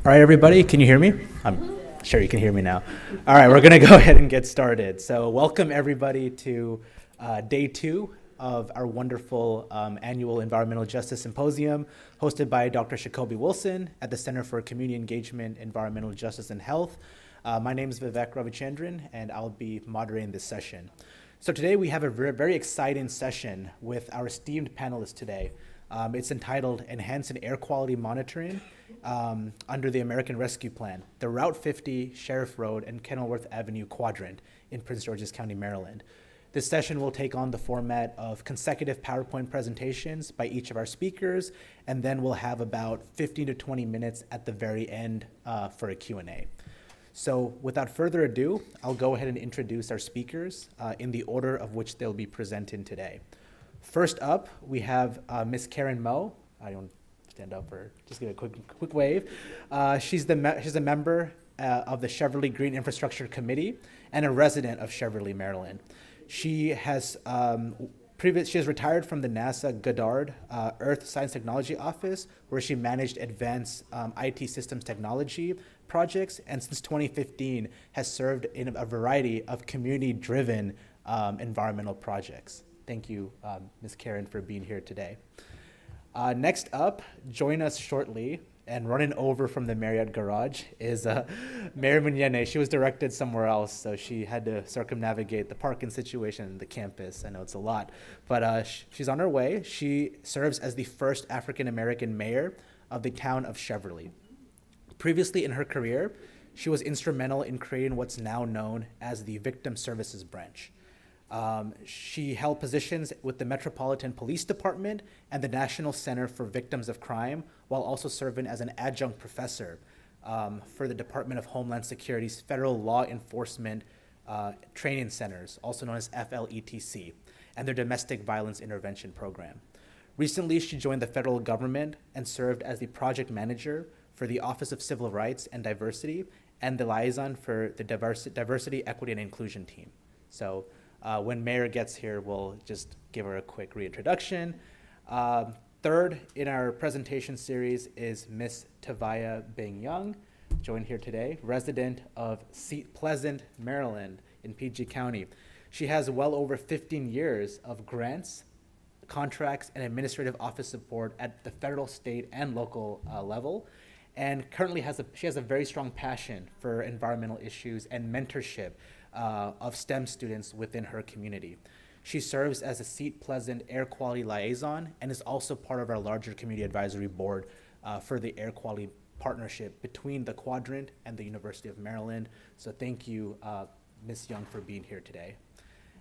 All right, everybody, can you hear me? I'm sure you can hear me now. All right, we're going to go ahead and get started. So welcome, everybody, to day 2 of our wonderful annual Environmental Justice Symposium, hosted by Dr. Shakobi Wilson at the Center for Community Engagement, Environmental Justice and Health. My name is Vivek Ravichandran, and I'll be moderating this session. So today we have a very exciting session with our esteemed panelists today. It's entitled Enhancing Air Quality Monitoring under the American Rescue Plan, the Route 50, Sheriff Road, and Kenilworth Avenue Quadrant in Prince George's County, Maryland. This session will take on the format of consecutive PowerPoint presentations by each of our speakers, and then we'll have about 15 to 20 minutes at the very end for a Q&A. So without further ado, I'll go ahead and introduce our speakers in the order of which they'll be presenting today. First up, we have Ms. Karen Moe. I don't stand up or just give a quick wave. She's a member of the Cheverly Green Infrastructure Committee and a resident of Cheverly, Maryland. She has retired from the NASA Goddard Earth Science Technology Office, where she managed advanced IT systems technology projects, and since 2015 has served in a variety of community-driven environmental projects. Thank you, Ms. Karen, for being here today. Next up, join us shortly and running over from the Marriott garage is Mary Munyene. She was directed somewhere else, so she had to circumnavigate the parking situation in the campus. I know it's a lot, but she's on her way. She serves as the first African-American mayor of the town of Cheverly. Previously in her career, she was instrumental in creating what's now known as the Victim Services Branch. She held positions with the Metropolitan Police Department and the National Center for Victims of Crime, while also serving as an adjunct professor for the Department of Homeland Security's Federal Law Enforcement Training Centers, also known as FLETC, and their Domestic Violence Intervention Program. Recently, she joined the federal government and served as the project manager for the Office of Civil Rights and Diversity and the liaison for the Diversity, Equity, and Inclusion team. So when Mayor gets here, we'll just give her a quick reintroduction. Third in our presentation series is Ms. Tavaya Bing Young, joined here today, resident of Seat Pleasant, Maryland in PG County. She has well over 15 years of grants, contracts, and administrative office support at the federal, state, and local level, and currently she has a very strong passion for environmental issues and mentorship of STEM students within her community. She serves as a Seat Pleasant Air Quality Liaison and is also part of our larger community advisory board for the air quality partnership between the Quadrant and the University of Maryland. So thank you, Ms. Young, for being here today.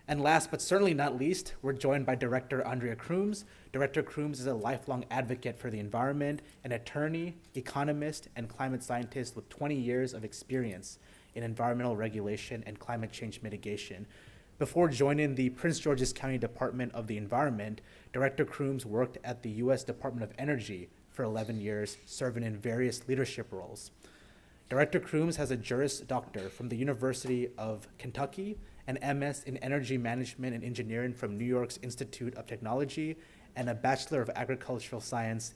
And last but certainly not least, we're joined by Director Andrea Crooms. Director Crooms is a lifelong advocate for the environment, an attorney, economist, and climate scientist with 20 years of experience in environmental regulation and climate change mitigation. Before joining the Prince George's County Department of the Environment, Director Crooms worked at the U.S. Department of Energy for 11 years, serving in various leadership roles. Director Crooms has a Juris Doctor from the University of Kentucky, an MS in Energy Management and Engineering from New York's Institute of Technology, and a Bachelor of Agricultural Science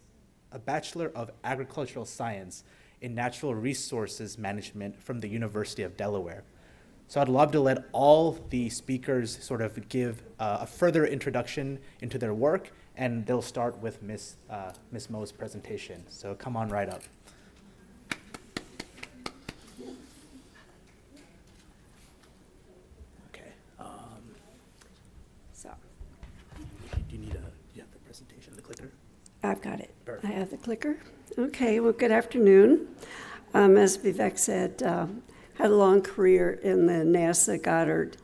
in Natural Resources Management from the University of Delaware. So I'd love to let all the speakers sort of give a further introduction into their work, and they'll start with Ms. Moe's presentation. So come on right up. Okay. So Do you have the presentation, the clicker? I've got it. Perfect. I have the clicker. Okay, well, good afternoon. As Vivek said, had a long career in the NASA Goddard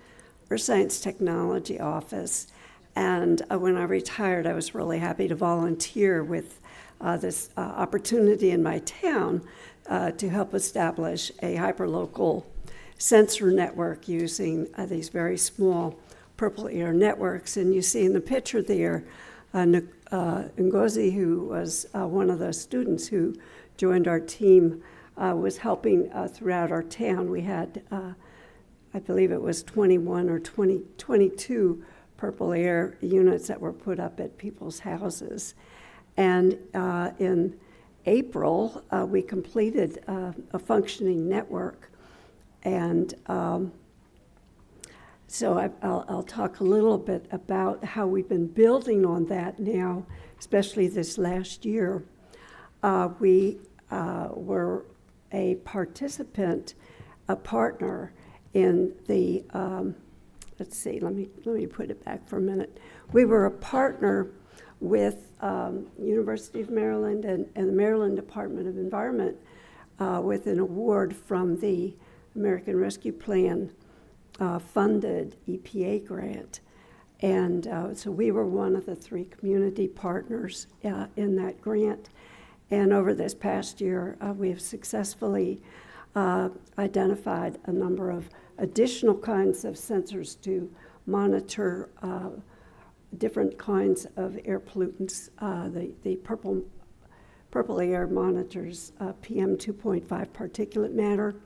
Earth Science Technology Office. And when I retired, I was really happy to volunteer with this opportunity in my town to help establish a hyperlocal sensor network using these very small PurpleAir networks. And you see in the picture there, Ngozi, who was one of the students who joined our team, was helping throughout our town. We had, I believe it was 21 or 22 PurpleAir units that were put up at people's houses. And in April, we completed a functioning network. And so I'll talk a little bit about how we've been building on that now, especially this last year. We were a participant, a partner in the, let's see, let me put it back for a minute. We were a partner with University of Maryland and the Maryland Department of Environment with an award from the American Rescue Plan funded EPA grant. And so we were one of the 3 community partners in that grant. And over this past year, we have successfully identified a number of additional kinds of sensors to monitor different kinds of air pollutants. The PurpleAir monitors PM 2.5 particulate matter.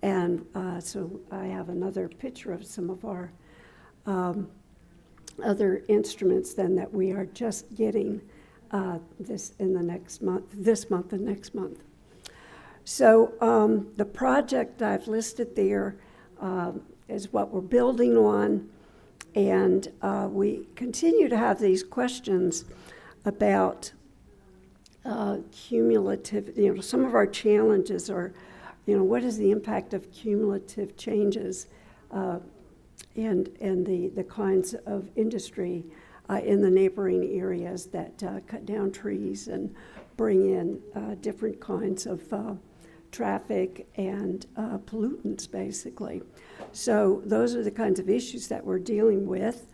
And so I have another picture of some of our other instruments then that we are just getting this month and next month. So the project I've listed there is what we're building on, and we continue to have these questions about cumulative, some of our challenges are, what is the impact of cumulative changes and the kinds of industry in the neighboring areas that cut down trees and bring in different kinds of traffic and pollutants, basically. So those are the kinds of issues that we're dealing with.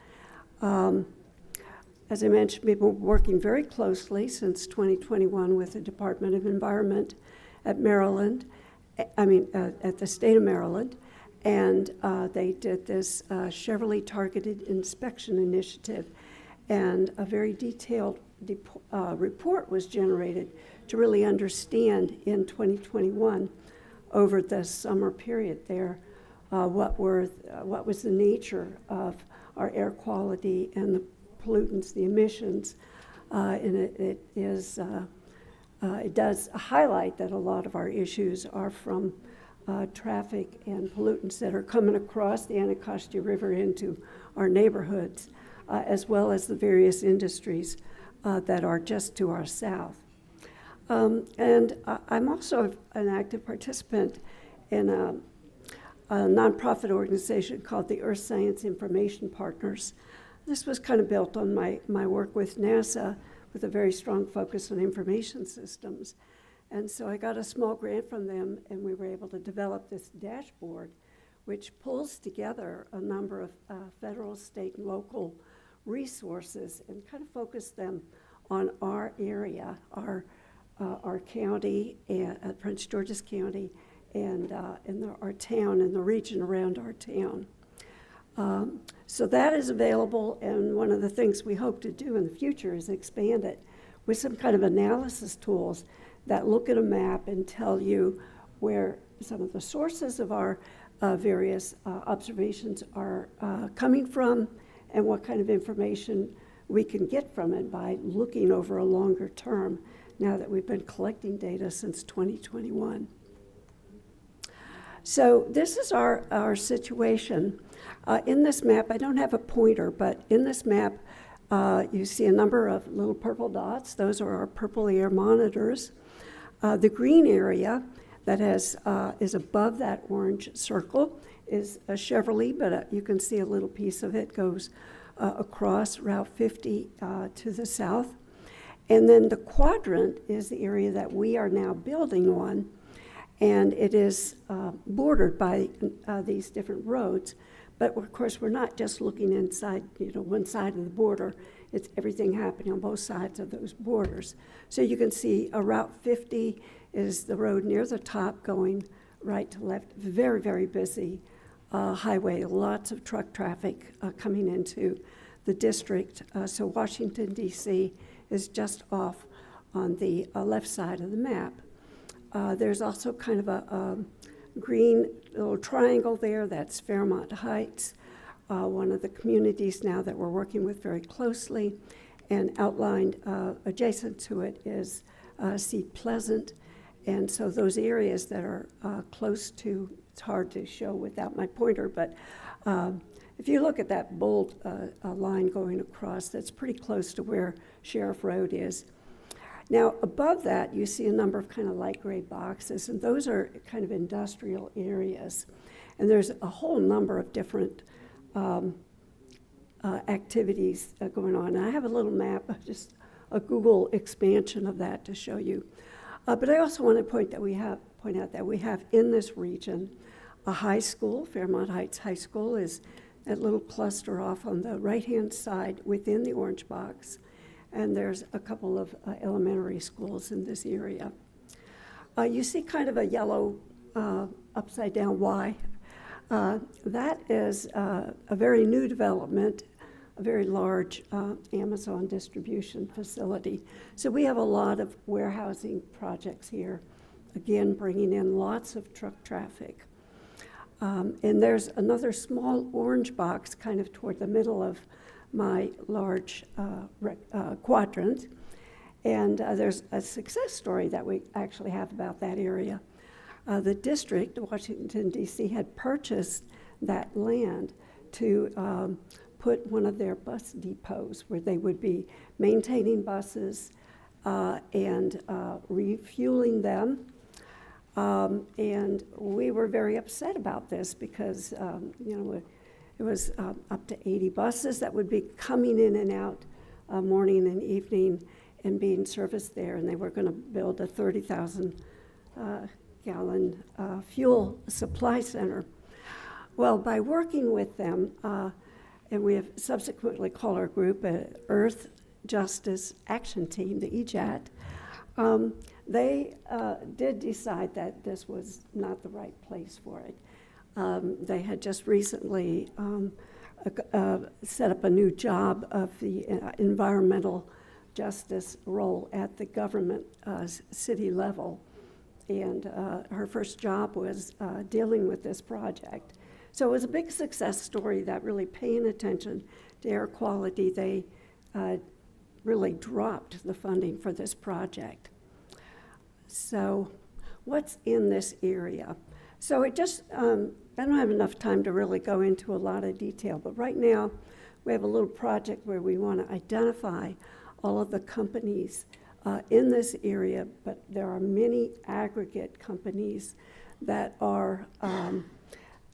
As I mentioned, we've been working very closely since 2021 with the Department of Environment at Maryland, at the state of Maryland, and they did this Cheverly Targeted Inspection Initiative, and a very detailed report was generated to really understand in 2021 over the summer period there what was the nature of our air quality and the pollutants, the emissions, and it does highlight that a lot of our issues are from traffic and pollutants that are coming across the Anacostia River into our neighborhoods, as well as the various industries that are just to our south. And I'm also an active participant in a nonprofit organization called the Earth Science Information Partners. This was kind of built on my work with NASA with a very strong focus on information systems. And so I got a small grant from them, and we were able to develop this dashboard, which pulls together a number of federal, state, and local resources and kind of focus them on our area, our county, Prince George's County, and our town and the region around our town. So that is available, and one of the things we hope to do in the future is expand it with some kind of analysis tools that look at a map and tell you where some of the sources of our various observations are coming from and what kind of information we can get from it by looking over a longer term now that we've been collecting data since 2021. So this is our situation. In this map, I don't have a pointer, but in this map, you see a number of little purple dots. Those are our PurpleAir monitors. The green area that is above that orange circle is a Cheverly, but you can see a little piece of it goes across Route 50 to the south. And then the quadrant is the area that we are now building on, and it is bordered by these different roads. But of course, we're not just looking inside, one side of the border. It's everything happening on both sides of those borders. So you can see Route 50 is the road near the top going right to left. Very, very busy highway. Lots of truck traffic coming into the district. So Washington, D.C. is just off on the left side of the map. There's also kind of a green little triangle there. That's Fairmount Heights, one of the communities now that we're working with very closely. And outlined adjacent to it is Seat Pleasant. And so those areas that are close to, it's hard to show without my pointer, but if you look at that bold line going across, that's pretty close to where Sheriff Road is. Now, above that, you see a number of kind of light gray boxes, and those are kind of industrial areas. And there's a whole number of different activities going on. And I have a little map, just a Google expansion of that to show you. But I also want to point out that we have in this region a high school. Fairmount Heights High School is that little cluster off on the right-hand side within the orange box. And there's a couple of elementary schools in this area. You see kind of a yellow upside-down Y. That is a very new development, a very large Amazon distribution facility. So we have a lot of warehousing projects here, again, bringing in lots of truck traffic. And there's another small orange box kind of toward the middle of my large quadrant. And there's a success story that we actually have about that area. The district, Washington, D.C., had purchased that land to put one of their bus depots where they would be maintaining buses and refueling them. And we were very upset about this because, it was up to 80 buses that would be coming in and out morning and evening and being serviced there. And they were going to build a 30,000 gallon fuel supply center. Well, by working with them, and we have subsequently called our group an Earth Justice Action Team, the EJAT, they did decide that this was not the right place for it. They had just recently set up a new job of the environmental justice role at the government city level. And her first job was dealing with this project. So it was a big success story that really paying attention to air quality, they really dropped the funding for this project. So what's in this area? So it just, I don't have enough time to really go into a lot of detail, but right now we have a little project where we want to identify all of the companies in this area, but there are many aggregate companies that are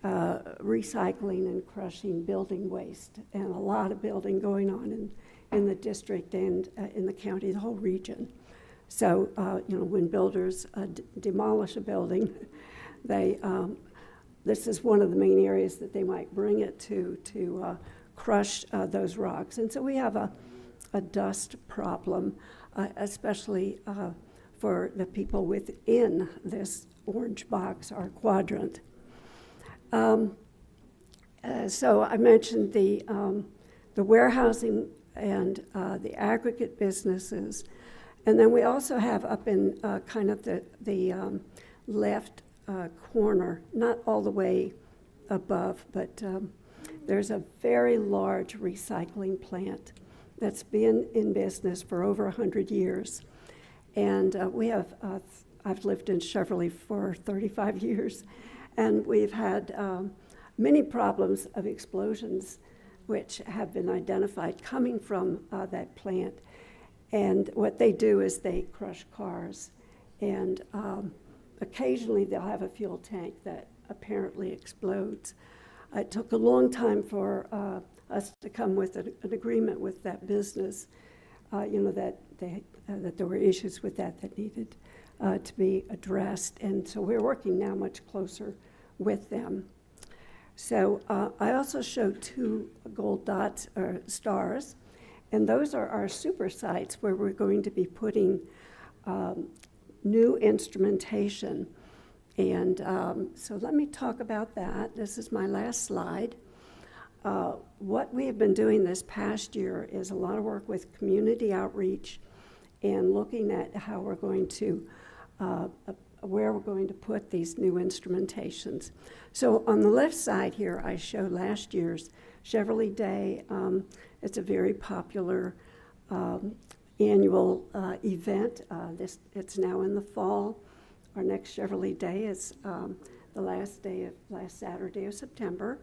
recycling and crushing building waste, and a lot of building going on in the district and in the county, the whole region. So, when builders demolish a building, they this is one of the main areas that they might bring it to crush those rocks. And so we have a dust problem, especially for the people within this orange box, our quadrant. So I mentioned the warehousing and the aggregate businesses. And then we also have up in kind of the left corner, not all the way above, but there's a very large recycling plant that's been in business for over 100 years. And I've lived in Cheverly for 35 years, and we've had many problems of explosions which have been identified coming from that plant. And what they do is they crush cars, and occasionally they'll have a fuel tank that apparently explodes. It took a long time for us to come with an agreement with that business, that there were issues with that needed to be addressed. And so we're working now much closer with them. So I also showed 2 gold dots or stars, and those are our super sites where we're going to be putting new instrumentation. And so let me talk about that. This is my last slide. What we have been doing this past year is a lot of work with community outreach and looking at how we're going to, where we're going to put these new instrumentations. So on the left side here, I show last year's Cheverly Day. It's a very popular annual event. It's now in the fall. Our next Cheverly Day is the last Saturday of September.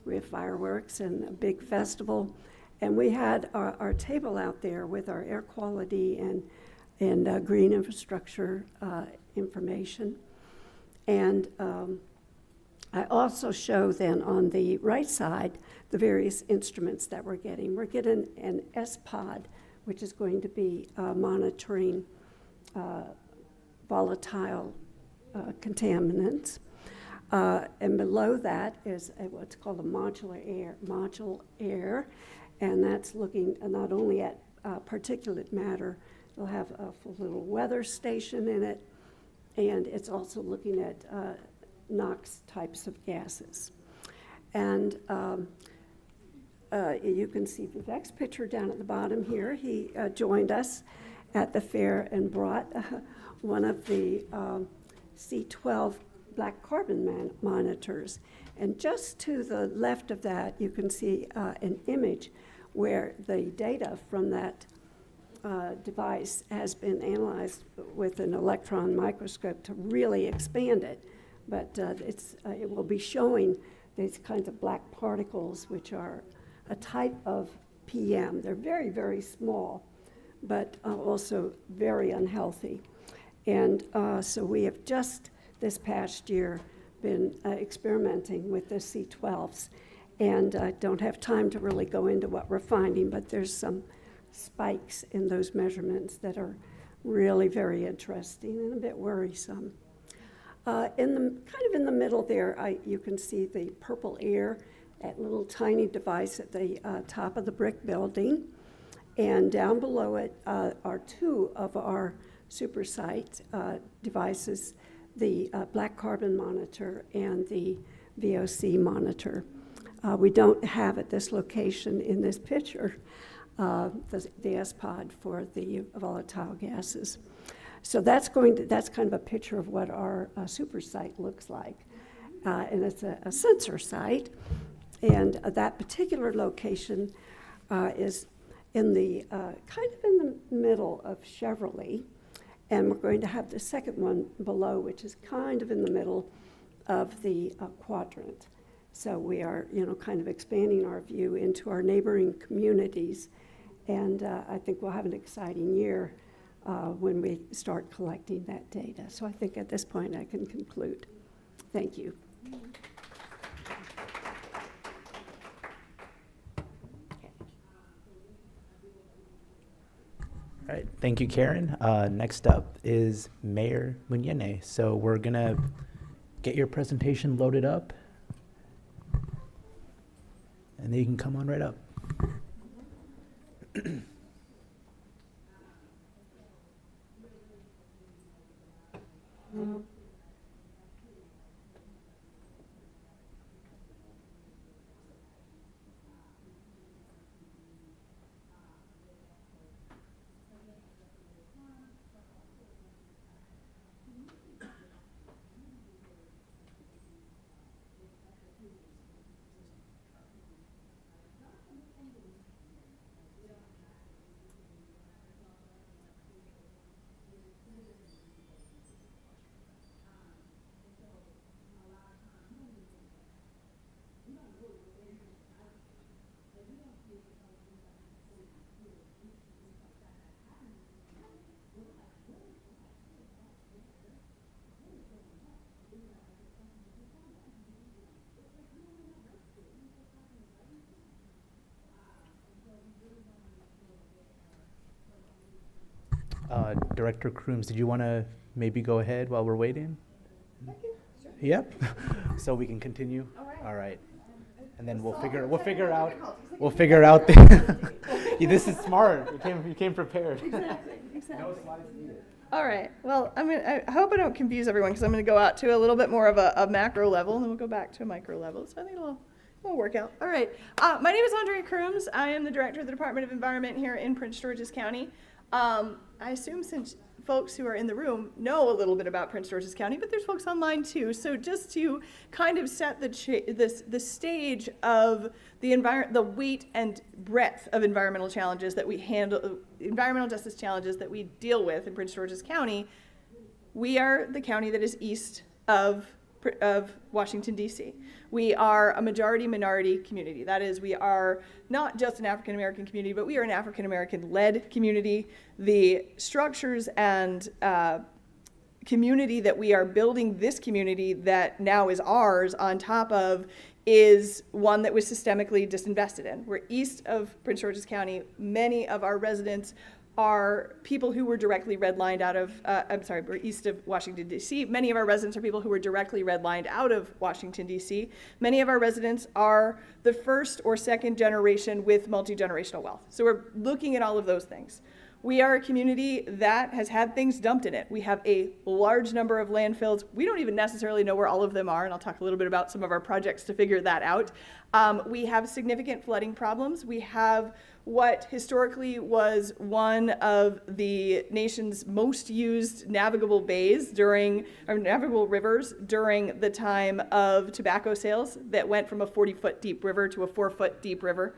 We have fireworks and a big festival. And we had our table out there with our air quality and green infrastructure information. And I also show then on the right side the various instruments that we're getting. We're getting an S-Pod, which is going to be monitoring volatile contaminants. And below that is what's called a module air, and that's looking not only at particulate matter. It'll have a full little weather station in it, and it's also looking at NOx types of gases. And you can see Vivek's picture down at the bottom here. He joined us at the fair and brought one of the C12 black carbon monitors. And just to the left of that, you can see an image where the data from that device has been analyzed with an electron microscope to really expand it. But it will be showing these kinds of black particles, which are a type of PM. They're very, very small, but also very unhealthy. And so we have just this past year been experimenting with the C12s. And I don't have time to really go into what we're finding, but there's some spikes in those measurements that are really very interesting and a bit worrisome. In the middle there, you can see the PurpleAir, that little tiny device at the top of the brick building. And down below it are two of our SuperSite devices, the black carbon monitor and the VOC monitor. We don't have at this location in this picture the S-Pod for the volatile gases. So that's kind of a picture of what our SuperSite looks like. And it's a sensor site. And that particular location is in the kind of in the middle of Cheverly. And we're going to have the second one below, which is kind of in the middle of the quadrant. So we are, kind of expanding our view into our neighboring communities. And I think we'll have an exciting year when we start collecting that data. So I think at this point I can conclude. Thank you. All right, thank you, Karen. Next up is Mayor Munyene. So we're gonna get your presentation loaded up, and then you can come on right up. Director Crooms, did you want to maybe go ahead while we're waiting? Sure. Yep. So we can continue. All right. And then we'll figure out the. Yeah, this is smart. You came prepared. Exactly. No slides needed. All right. Well, I hope I don't confuse everyone because I'm going to go out to a little bit more of a macro level, and then we'll go back to a micro level. So I think it'll work out. All right. My name is Andrea Crooms. I am the director of the Department of Environment here in Prince George's County. I assume since folks who are in the room know a little bit about Prince George's County, but there's folks online too. So just to kind of set the stage of the weight and breadth of environmental challenges that we handle, environmental justice challenges that we deal with in Prince George's County, we are the county that is east of Washington, D.C. We are a majority-minority community. That is, we are not just an African-American community, but we are an African-American-led community. The structures and community that we are building this community that now is ours on top of is one that was systemically disinvested in. We're east of Prince George's County. Many of our residents are people who were directly redlined out of, we're east of Washington, D.C. Many of our residents are people who were directly redlined out of Washington, D.C. Many of our residents are the first or second generation with multi-generational wealth. So we're looking at all of those things. We are a community that has had things dumped in it. We have a large number of landfills. We don't even necessarily know where all of them are, and I'll talk a little bit about some of our projects to figure that out. We have significant flooding problems. We have what historically was one of the nation's most used navigable rivers during the time of tobacco sales that went from a 40-foot deep river to a 4-foot deep river.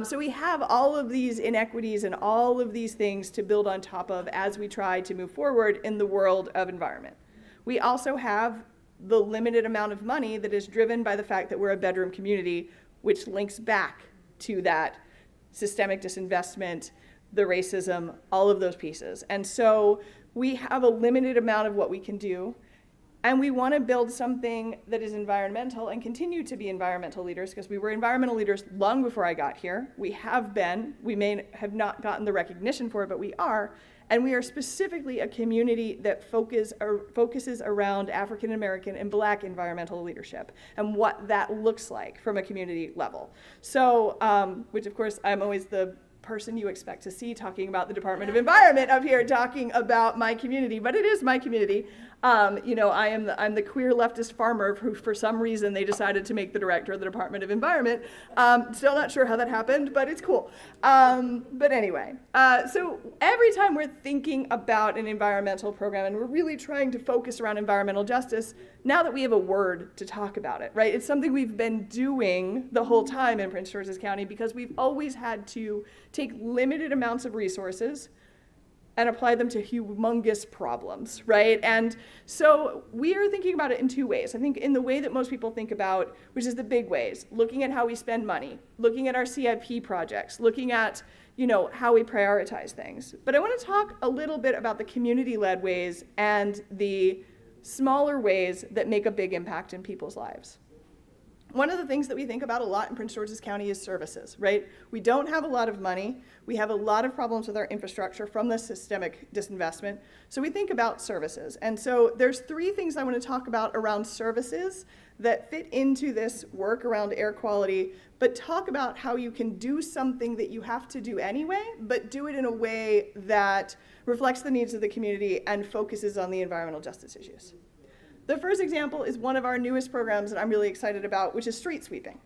So we have all of these inequities and all of these things to build on top of as we try to move forward in the world of environment. We also have the limited amount of money that is driven by the fact that we're a bedroom community, which links back to that systemic disinvestment, the racism, all of those pieces. And so we have a limited amount of what we can do, and we want to build something that is environmental and continue to be environmental leaders, because we were environmental leaders long before I got here. We have been. We may have not gotten the recognition for it, but we are. And we are specifically a community that focuses around African American and Black environmental leadership and what that looks like from a community level. So, which of course, I'm always the person you expect to see talking about the Department of Environment up here, talking about my community, but it is my community. I'm the queer leftist farmer who, for some reason, they decided to make the director of the Department of Environment. Still not sure how that happened, but it's cool. But anyway, so every time we're thinking about an environmental program and we're really trying to focus around environmental justice, now that we have a word to talk about it, right? It's something we've been doing the whole time in Prince George's County because we've always had to take limited amounts of resources and apply them to humongous problems, right? And so we are thinking about it in two ways. I think in the way that most people think about, which is the big ways, looking at how we spend money, looking at our CIP projects, looking at, how we prioritize things. But I want to talk a little bit about the community-led ways and the smaller ways that make a big impact in people's lives. One of the things that we think about a lot in Prince George's County is services, right? We don't have a lot of money. We have a lot of problems with our infrastructure from the systemic disinvestment. So we think about services. And so there's three things I want to talk about around services that fit into this work around air quality, but talk about how you can do something that you have to do anyway, but do it in a way that reflects the needs of the community and focuses on the environmental justice issues. The first example is one of our newest programs that I'm really excited about, which is street sweeping.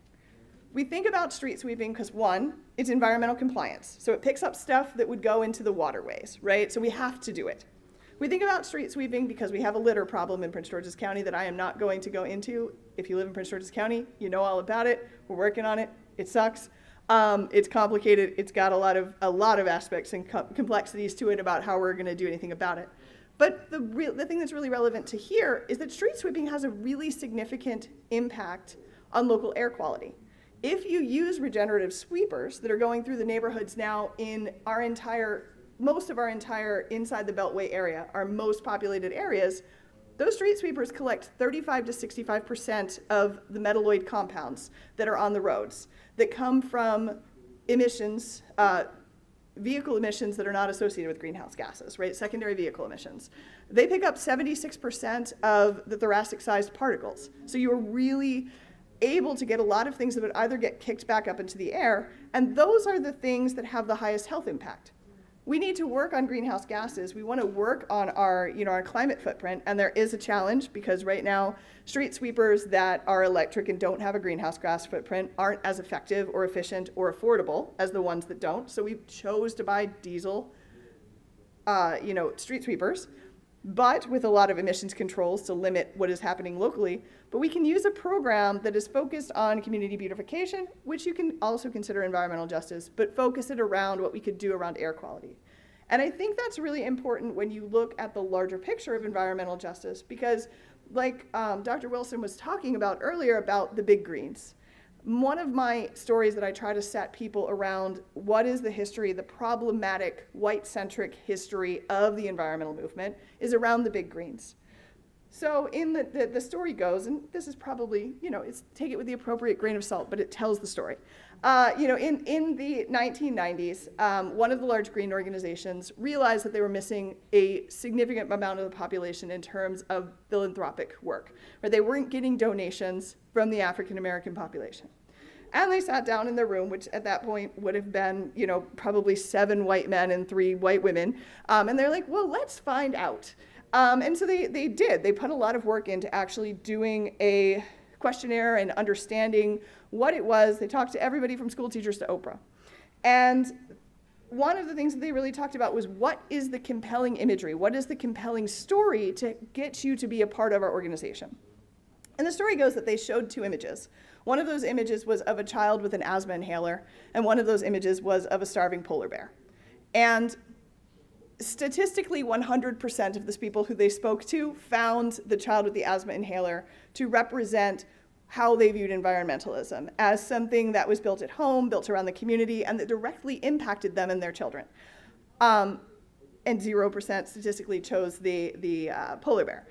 We think about street sweeping because, one, it's environmental compliance. So it picks up stuff that would go into the waterways, right? So we have to do it. We think about street sweeping because we have a litter problem in Prince George's County that I am not going to go into. If you live in Prince George's County, you know all about it. We're working on it. It sucks. It's complicated. It's got a lot of aspects and complexities to it about how we're going to do anything about it. But the thing that's really relevant to here is that street sweeping has a really significant impact on local air quality. If you use regenerative sweepers that are going through the neighborhoods now in most of our entire inside the Beltway area, our most populated areas, those street sweepers collect 35 to 65% of the metalloid compounds that are on the roads that come from emissions, vehicle emissions that are not associated with greenhouse gases, right? Secondary vehicle emissions. They pick up 76% of the thoracic-sized particles. So you are really able to get a lot of things that would either get kicked back up into the air, and those are the things that have the highest health impact. We need to work on greenhouse gases. We want to work on our climate footprint, and there is a challenge because right now, street sweepers that are electric and don't have a greenhouse gas footprint aren't as effective or efficient or affordable as the ones that don't. So we chose to buy diesel street sweepers, but with a lot of emissions controls to limit what is happening locally. But we can use a program that is focused on community beautification, which you can also consider environmental justice, but focus it around what we could do around air quality. And I think that's really important when you look at the larger picture of environmental justice, because like Dr. Wilson was talking about earlier about the big greens. One of my stories that I try to set people around what is the history, the problematic white-centric history of the environmental movement is around the big greens. So in the story goes, and this is probably, take it with the appropriate grain of salt, but it tells the story. In the 1990s, one of the large green organizations realized that they were missing a significant amount of the population in terms of philanthropic work, where they weren't getting donations from the African American population. And they sat down in their room, which at that point would have been, probably 7 white men and 3 white women. And they're like, well, let's find out. And so they did. They put a lot of work into actually doing a questionnaire and understanding what it was. They talked to everybody from school teachers to Oprah. And one of the things that they really talked about was, what is the compelling imagery? What is the compelling story to get you to be a part of our organization? And the story goes that they showed 2 images. One of those images was of a child with an asthma inhaler, and one of those images was of a starving polar bear. And statistically, 100% of the people who they spoke to found the child with the asthma inhaler to represent how they viewed environmentalism as something that was built at home, built around the community, and that directly impacted them and their children. And 0% statistically chose the polar bear.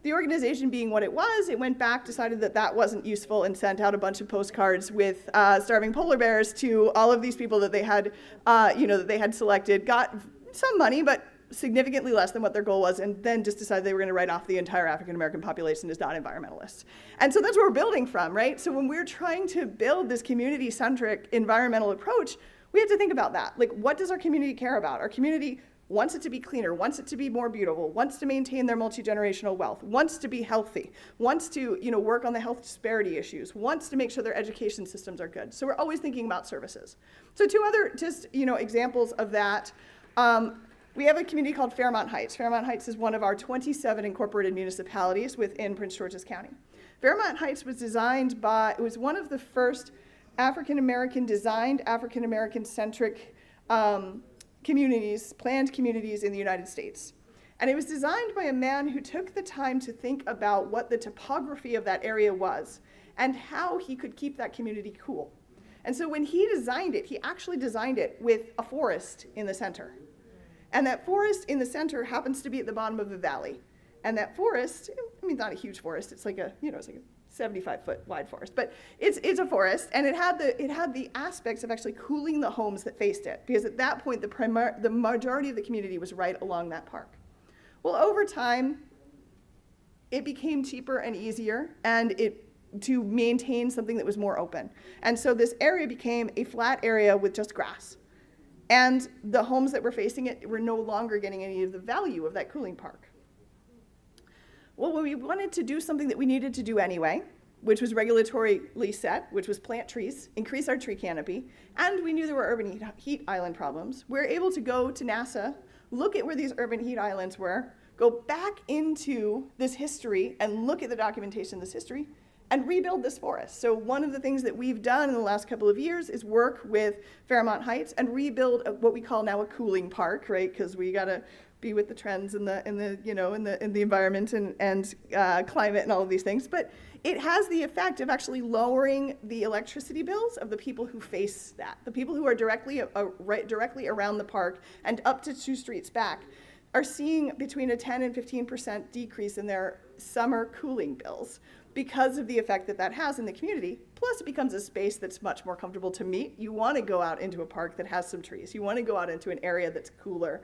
The organization being what it was, it went back, decided that that wasn't useful, and sent out a bunch of postcards with starving polar bears to all of these people that they had, that they had selected, got some money, but significantly less than what their goal was, and then just decided they were going to write off the entire African American population as not environmentalists. And so that's where we're building from, right? So when we're trying to build this community-centric environmental approach, we have to think about that. Like, what does our community care about? Our community wants it to be cleaner, wants it to be more beautiful, wants to maintain their multi-generational wealth, wants to be healthy, wants to work on the health disparity issues, wants to make sure their education systems are good. So we're always thinking about services. So 2 other examples of that. We have a community called Fairmount Heights. Fairmount Heights is one of our 27 incorporated municipalities within Prince George's County. Fairmount Heights was designed by, it was one of the first African-American designed, African-American centric communities, planned communities in the United States. And it was designed by a man who took the time to think about what the topography of that area was and how he could keep that community cool. And so when he designed it, he actually designed it with a forest in the center. And that forest in the center happens to be at the bottom of the valley. And that forest, not a huge forest, it's like a 75-foot wide forest, but it's a forest, and it had the aspects of actually cooling the homes that faced it, because at that point the majority of the community was right along that park. Well, over time, it became cheaper and easier, and to maintain something that was more open. And so this area became a flat area with just grass. And the homes that were facing it were no longer getting any of the value of that cooling park. Well, when we wanted to do something that we needed to do anyway, which was regulatorily set, which was plant trees, increase our tree canopy, and we knew there were urban heat island problems, we were able to go to NASA, look at where these urban heat islands were, go back into this history and look at the documentation of this history, and rebuild this forest. So one of the things that we've done in the last couple of years is work with Fairmount Heights and rebuild what we call now a cooling park, right? Because we gotta be with the trends in the environment and climate and all of these things. But it has the effect of actually lowering the electricity bills of the people who face that. The people who are directly around the park and up to 2 streets back are seeing between a 10 and 15% decrease in their summer cooling bills, because of the effect that has in the community. Plus, it becomes a space that's much more comfortable to meet. You want to go out into a park that has some trees. You want to go out into an area that's cooler.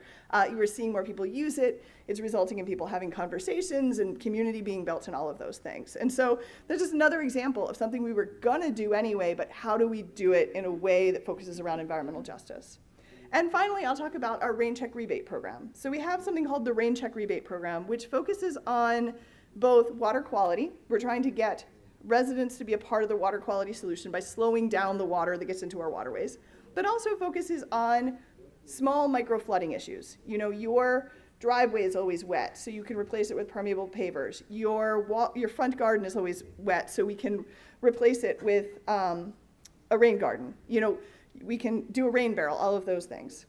You are seeing more people use it. It's resulting in people having conversations and community being built and all of those things. And so there's just another example of something we were going to do anyway, but how do we do it in a way that focuses around environmental justice? And finally, I'll talk about our rain check rebate program. So we have something called the rain check rebate program, which focuses on both water quality. We're trying to get residents to be a part of the water quality solution by slowing down the water that gets into our waterways, but also focuses on Small micro flooding issues. You know, your driveway is always wet, so you can replace it with permeable pavers. Your front garden is always wet, so we can replace it with a rain garden. You know, we can do a rain barrel, all of those things.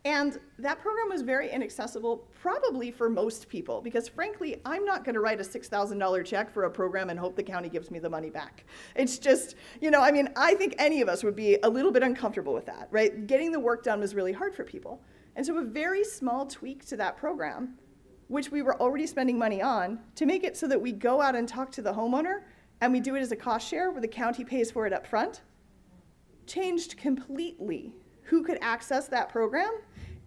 And that program was very inaccessible, probably for most people, because frankly, I'm not going to write a $6,000 check for a program and hope the county gives me the money back. It's just, you know, I mean, I think any of us would be a little bit uncomfortable with that, right? Getting the work done was really hard for people. And so a very small tweak to that program, which we were already spending money on, to make it so that we go out and talk to the homeowner and we do it as a cost share where the county pays for it up front, changed completely who could access that program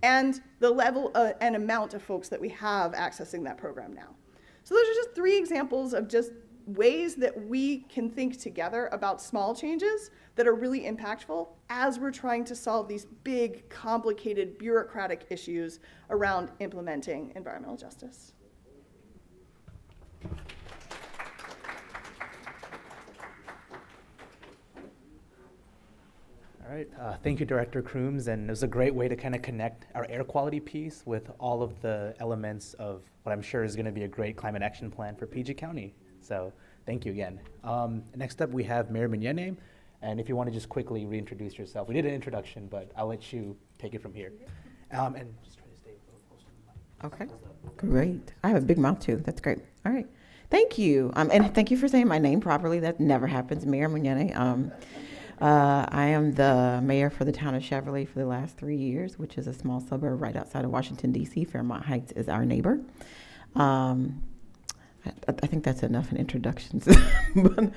and the level and amount of folks that we have accessing that program now. So those are just 3 examples of just ways that we can think together about small changes that are really impactful as we're trying to solve these big, complicated, bureaucratic issues around implementing environmental justice. All right, thank you, Director Crooms, and it was a great way to kind of connect our air quality piece with all of the elements of what I'm sure is going to be a great climate action plan for PG County. So thank you again. Next up, we have Mayor Mignene, and if you want to just quickly reintroduce yourself. We did an introduction, but I'll let you take it from here. And just try to stay a little closer to the mic. Okay, great. I have a big mouth too. That's great. All right. Thank you. And thank you for saying my name properly. That never happens, Mayor Mignene. I am the mayor for the town of Cheverly for the last 3 years, which is a small suburb right outside of Washington, D.C. Fairmount Heights is our neighbor. I think that's enough in introductions. But,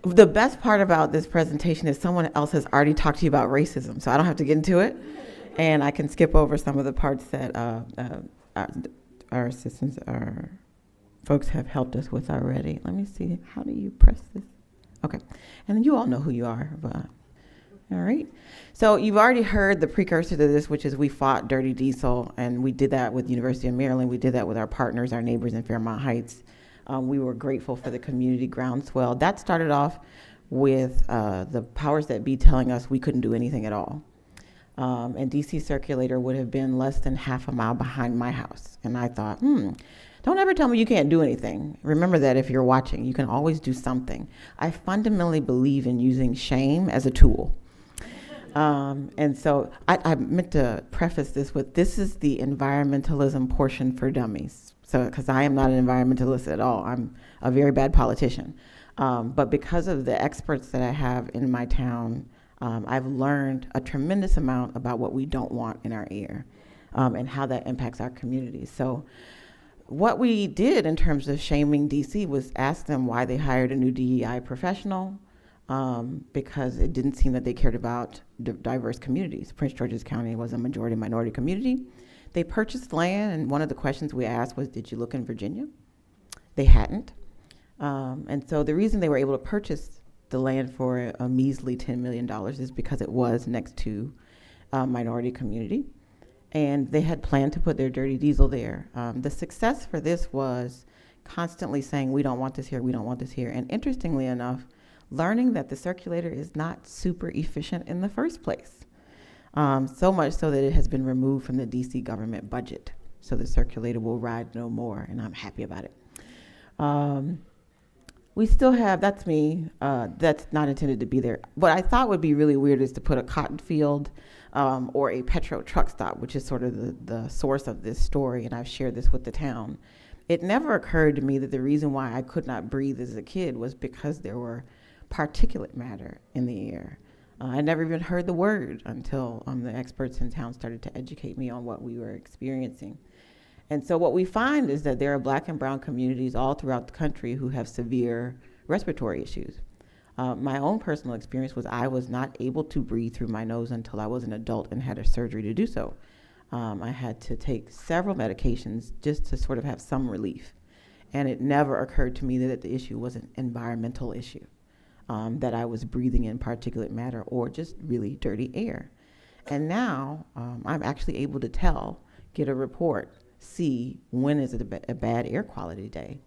the best part about this presentation is someone else has already talked to you about racism, so I don't have to get into it, and I can skip over some of the parts that our assistants, our folks have helped us with already. Let me see. How do you press this? Okay, and then you all know who you are, but all right. So you've already heard the precursor to this, which is we fought dirty diesel, and we did that with University of Maryland. We did that with our partners, our neighbors in Fairmount Heights. We were grateful for the community groundswell. That started off with the powers that be telling us we couldn't do anything at all. And DC Circulator would have been less than half a mile behind my house. And I thought, don't ever tell me you can't do anything. Remember that if you're watching, you can always do something. I fundamentally believe in using shame as a tool. And so I meant to preface this with, this is the environmentalism portion for dummies. So, because I am not an environmentalist at all. I'm a very bad politician. But because of the experts that I have in my town, I've learned a tremendous amount about what we don't want in our air and how that impacts our communities. So what we did in terms of shaming DC was ask them why they hired a new DEI professional, because it didn't seem that they cared about diverse communities. Prince George's County was a majority minority community. They purchased land, and one of the questions we asked was, did you look in Virginia? They hadn't. And so the reason they were able to purchase the land for a measly $10 million is because it was next to a minority community. And they had planned to put their dirty diesel there. The success for this was constantly saying, we don't want this here, we don't want this here. And interestingly enough, learning that the circulator is not super efficient in the first place. So much so that it has been removed from the DC government budget. So the circulator will ride no more, and I'm happy about it. We still have, that's me, that's not intended to be there. What I thought would be really weird is to put a cotton field or a petro truck stop, which is sort of the source of this story, and I've shared this with the town. It never occurred to me that the reason why I could not breathe as a kid was because there were particulate matter in the air. I never even heard the word until the experts in town started to educate me on what we were experiencing. And so what we find is that there are Black and brown communities all throughout the country who have severe respiratory issues. My own personal experience was I was not able to breathe through my nose until I was an adult and had a surgery to do so. I had to take several medications just to sort of have some relief. And it never occurred to me that the issue was an environmental issue, that I was breathing in particulate matter or just really dirty air. And now I'm actually able to get a report, see when is it a bad air quality day.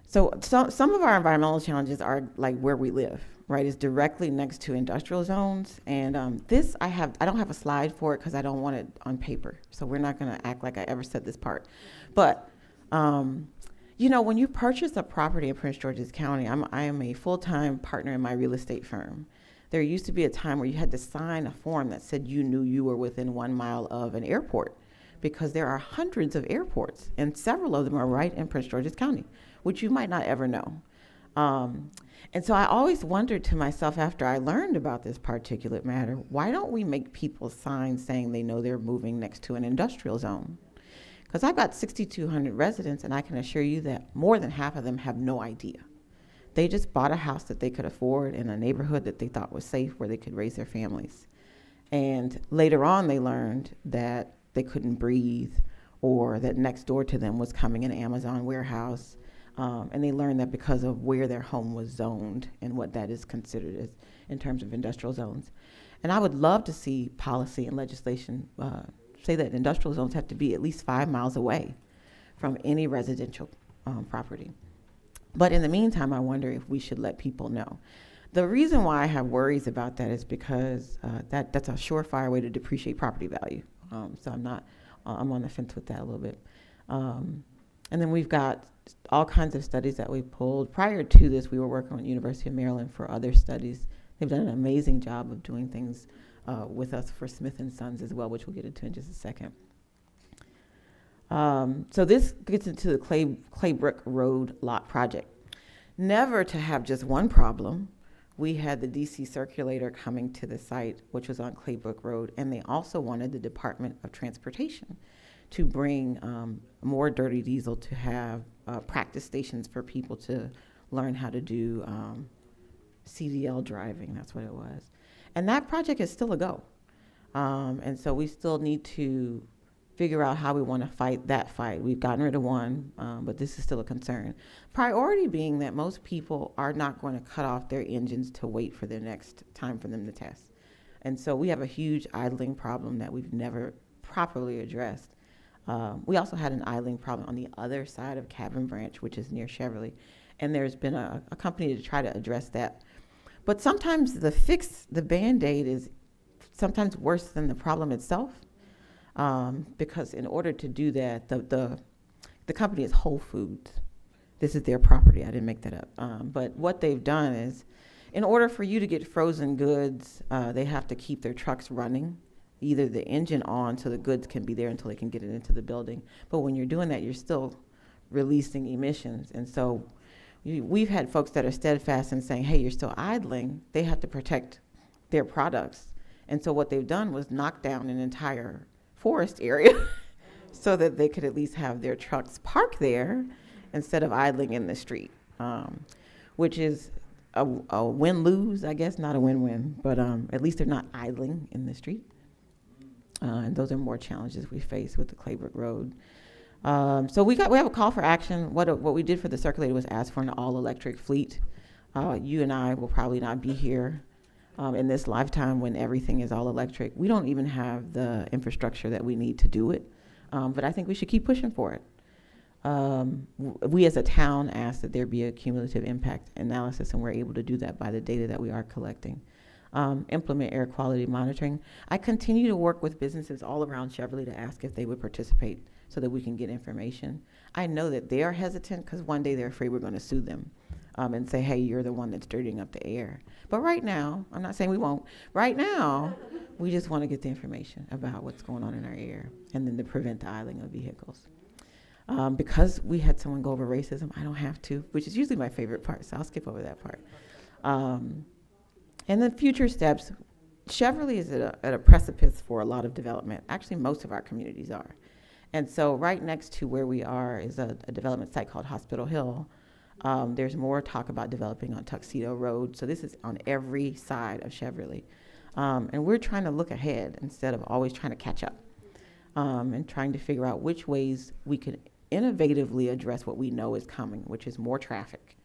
So some of our environmental challenges are like where we live, right? It's directly next to industrial zones. And I don't have a slide for it because I don't want it on paper. So we're not going to act like I ever said this part. But, when you purchase a property in Prince George's County, I am a full-time partner in my real estate firm. There used to be a time where you had to sign a form that said you knew you were within 1 mile of an airport, because there are hundreds of airports, and several of them are right in Prince George's County, which you might not ever know. And so I always wondered to myself, after I learned about this particulate matter, why don't we make people sign saying they know they're moving next to an industrial zone? Because I've got 6,200 residents, and I can assure you that more than half of them have no idea. They just bought a house that they could afford in a neighborhood that they thought was safe, where they could raise their families. And later on, they learned that they couldn't breathe, or that next door to them was coming an Amazon warehouse. And they learned that because of where their home was zoned and what that is considered as in terms of industrial zones. And I would love to see policy and legislation say that industrial zones have to be at least 5 miles away from any residential property. But in the meantime, I wonder if we should let people know. The reason why I have worries about that is because that's a surefire way to depreciate property value. So I'm on the fence with that a little bit. And then we've got all kinds of studies that we pulled. Prior to this, we were working with University of Maryland for other studies. They've done an amazing job of doing things with us for Smith & Sons as well, which we'll get into in just a second. So this gets into the Claybrick Road lot project. Never to have just one problem. We had the DC circulator coming to the site, which was on Claybrick Road, and they also wanted the Department of Transportation to bring more dirty diesel to have practice stations for people to learn how to do CDL driving. That's what it was. And that project is still a go. And so we still need to figure out how we want to fight that fight. We've gotten rid of one, but this is still a concern. Priority being that most people are not going to cut off their engines to wait for the next time for them to test. And so we have a huge idling problem that we've never properly addressed. We also had an idling problem on the other side of Cabin Branch, which is near Cheverly. And there's been a company to try to address that. But sometimes the fix, the Band-Aid, is sometimes worse than the problem itself. Because in order to do that, the company is Whole Foods. This is their property. I didn't make that up. But what they've done is, in order for you to get frozen goods, they have to keep their trucks running, either the engine on so the goods can be there until they can get it into the building. But when you're doing that, you're still releasing emissions. And so we've had folks that are steadfast in saying, hey, you're still idling. They have to protect their products. And so what they've done was knock down an entire forest area so that they could at least have their trucks parked there instead of idling in the street, which is a win-lose, I guess, not a win-win, but at least they're not idling in the street. And those are more challenges we face with the Claybrick Road. So we have a call for action. What we did for the circulator was ask for an all-electric fleet. You and I will probably not be here in this lifetime when everything is all electric. We don't even have the infrastructure that we need to do it, but I think we should keep pushing for it. We as a town asked that there be a cumulative impact analysis, and we're able to do that by the data that we are collecting. Implement air quality monitoring. I continue to work with businesses all around Cheverly to ask if they would participate so that we can get information. I know that they are hesitant because one day they're afraid we're going to sue them and say, hey, you're the one that's dirtying up the air. But right now, I'm not saying we won't, right now, we just want to get the information about what's going on in our air and then to prevent the idling of vehicles. Because we had someone go over racism, I don't have to, which is usually my favorite part, so I'll skip over that part. And then future steps. Cheverly is at a precipice for a lot of development. Actually, most of our communities are. And so right next to where we are is a development site called Hospital Hill. There's more talk about developing on Tuxedo Road. So this is on every side of Cheverly. And we're trying to look ahead instead of always trying to catch up and trying to figure out which ways we can innovatively address what we know is coming, which is more traffic,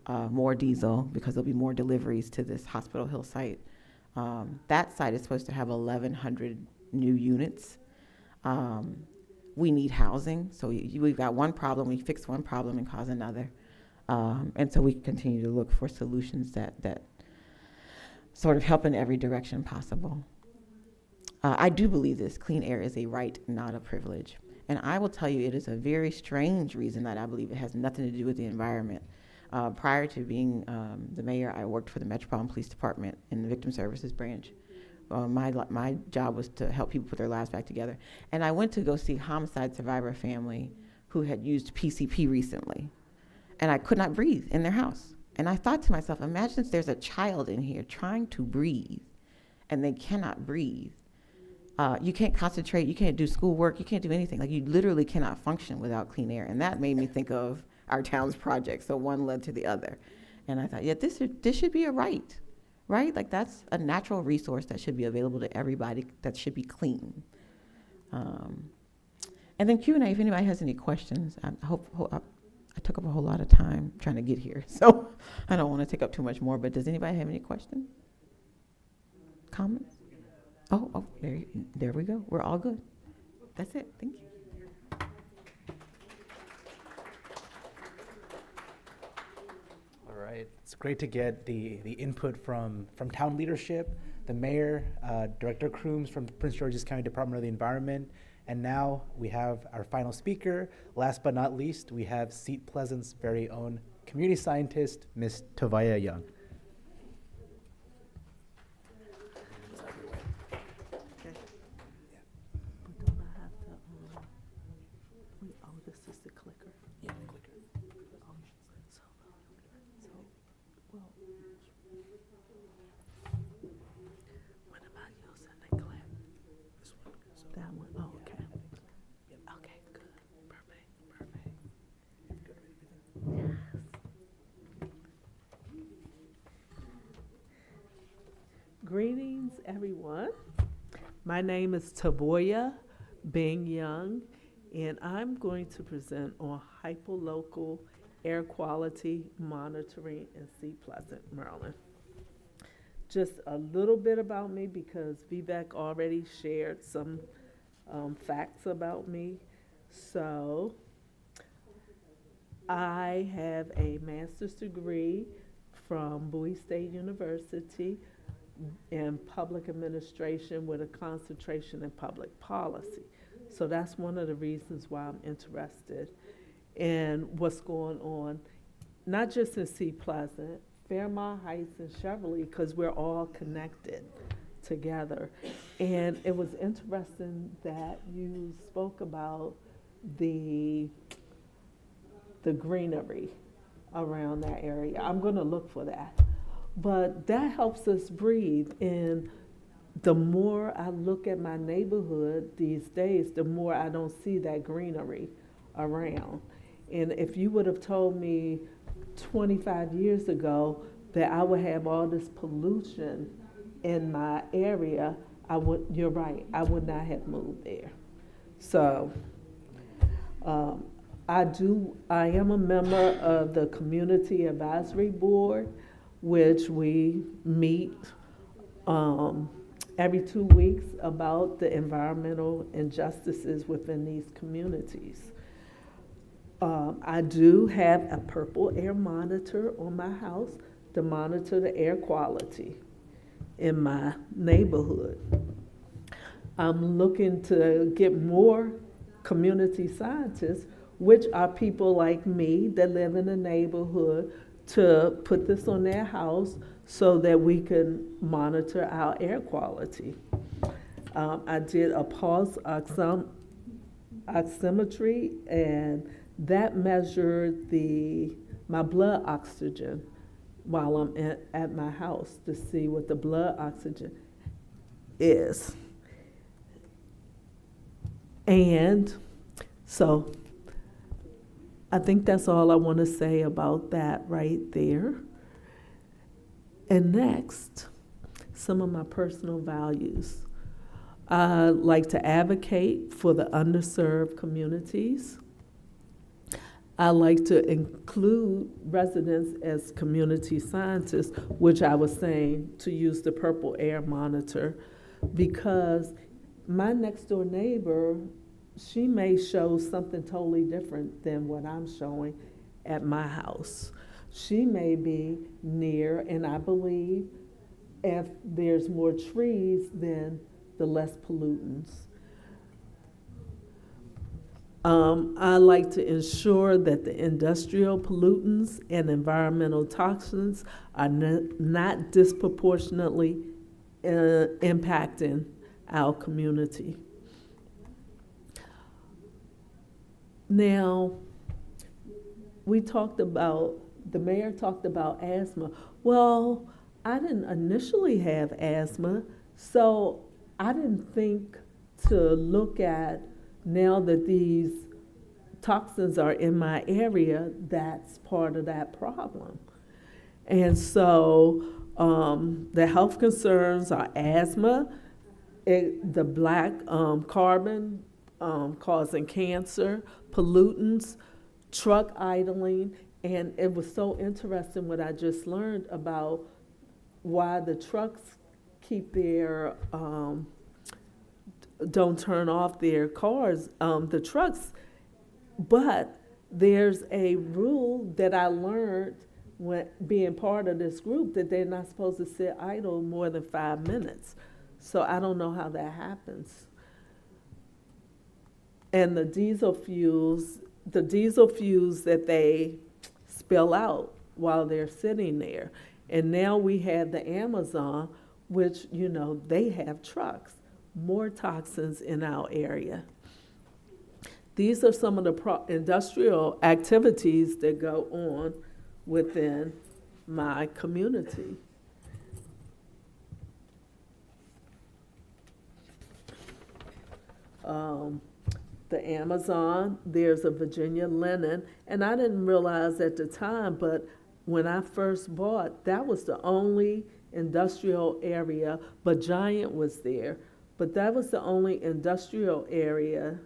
more diesel, because there'll be more deliveries to this Hospital Hill site. That site is supposed to have 1,100 new units. We need housing, so we've got one problem, we fix one problem and cause another. And so we continue to look for solutions that sort of help in every direction possible. I do believe this: clean air is a right, not a privilege. And I will tell you, it is a very strange reason that I believe it has nothing to do with the environment. Prior to being the mayor, I worked for the Metropolitan Police Department in the Victim Services branch. My job was to help people put their lives back together. And I went to go see a homicide survivor family who had used PCP recently. And I could not breathe in their house. And I thought to myself, imagine if there's a child in here trying to breathe and they cannot breathe. You can't concentrate, you can't do schoolwork, you can't do anything. Like, you literally cannot function without clean air. And that made me think of our town's project. So one led to the other. And I thought, yeah, this should be a right? Like, that's a natural resource that should be available to everybody, that should be clean. And then Q&A, if anybody has any questions. I took up a whole lot of time trying to get here, so I don't want to take up too much more, but does anybody have any questions? Comments? Oh, there we go. We're all good. That's it. Thank you. All right. It's great to get the input from town leadership, the mayor, Director Crooms from the Prince George's County Department of the Environment, and now we have our final speaker. Last but not least, we have Seat Pleasant's very own community scientist, Ms. Tovaya Young. Greetings, everyone. My name is Tovaya Young, and I'm going to present on hyperlocal air quality monitoring in Seat Pleasant, Maryland. Just a little bit about me, because Vivek already shared some facts about me. So I have a master's degree from Bowie State University in public administration with a concentration in public policy. So that's one of the reasons why I'm interested in what's going on, not just in Seat Pleasant, Fairmount Heights and Cheverly, because we're all connected together. And it was interesting that you spoke about the greenery around that area. I'm going to look for that. But that helps us breathe. And the more I look at my neighborhood these days, the more I don't see that greenery around. And if you would have told me 25 years ago that I would have all this pollution in my area, you're right, I would not have moved there. So I am a member of the Community Advisory Board, which we meet every 2 weeks about the environmental injustices within these communities. I do have a PurpleAir monitor on my house to monitor the air quality in my neighborhood. I'm looking to get more community scientists, which are people like me that live in the neighborhood, to put this on their house so that we can monitor our air quality. I did a pulse oximetry, and that measured my blood oxygen while I'm at my house to see what the blood oxygen is. And so I think that's all I want to say about that right there. And next, some of my personal values. I like to advocate for the underserved communities. I like to include residents as community scientists, which I was saying to use the PurpleAir monitor, because my next door neighbor, she may show something totally different than what I'm showing at my house. She may be near, and I believe if there's more trees, then the less pollutants. I like to ensure that the industrial pollutants and environmental toxins are not disproportionately impacting our community. Now, the mayor talked about asthma. Well, I didn't initially have asthma, so I didn't think to look at, now that these toxins are in my area, that's part of that problem. And so the health concerns are asthma, the black carbon causing cancer, pollutants, truck idling, and it was so interesting what I just learned about why the trucks keep their don't turn off their cars, the trucks. But there's a rule that I learned when being part of this group, that they're not supposed to sit idle more than 5 minutes. So I don't know how that happens. And the diesel fuels that they spill out while they're sitting there. And now we have the Amazon, which, they have trucks, more toxins in our area. These are some of the industrial activities that go on within my community. The Amazon, there's a Virginia linen, and I didn't realize at the time, but when I first bought, that was the only industrial area, but Giant was there, but that was the only industrial area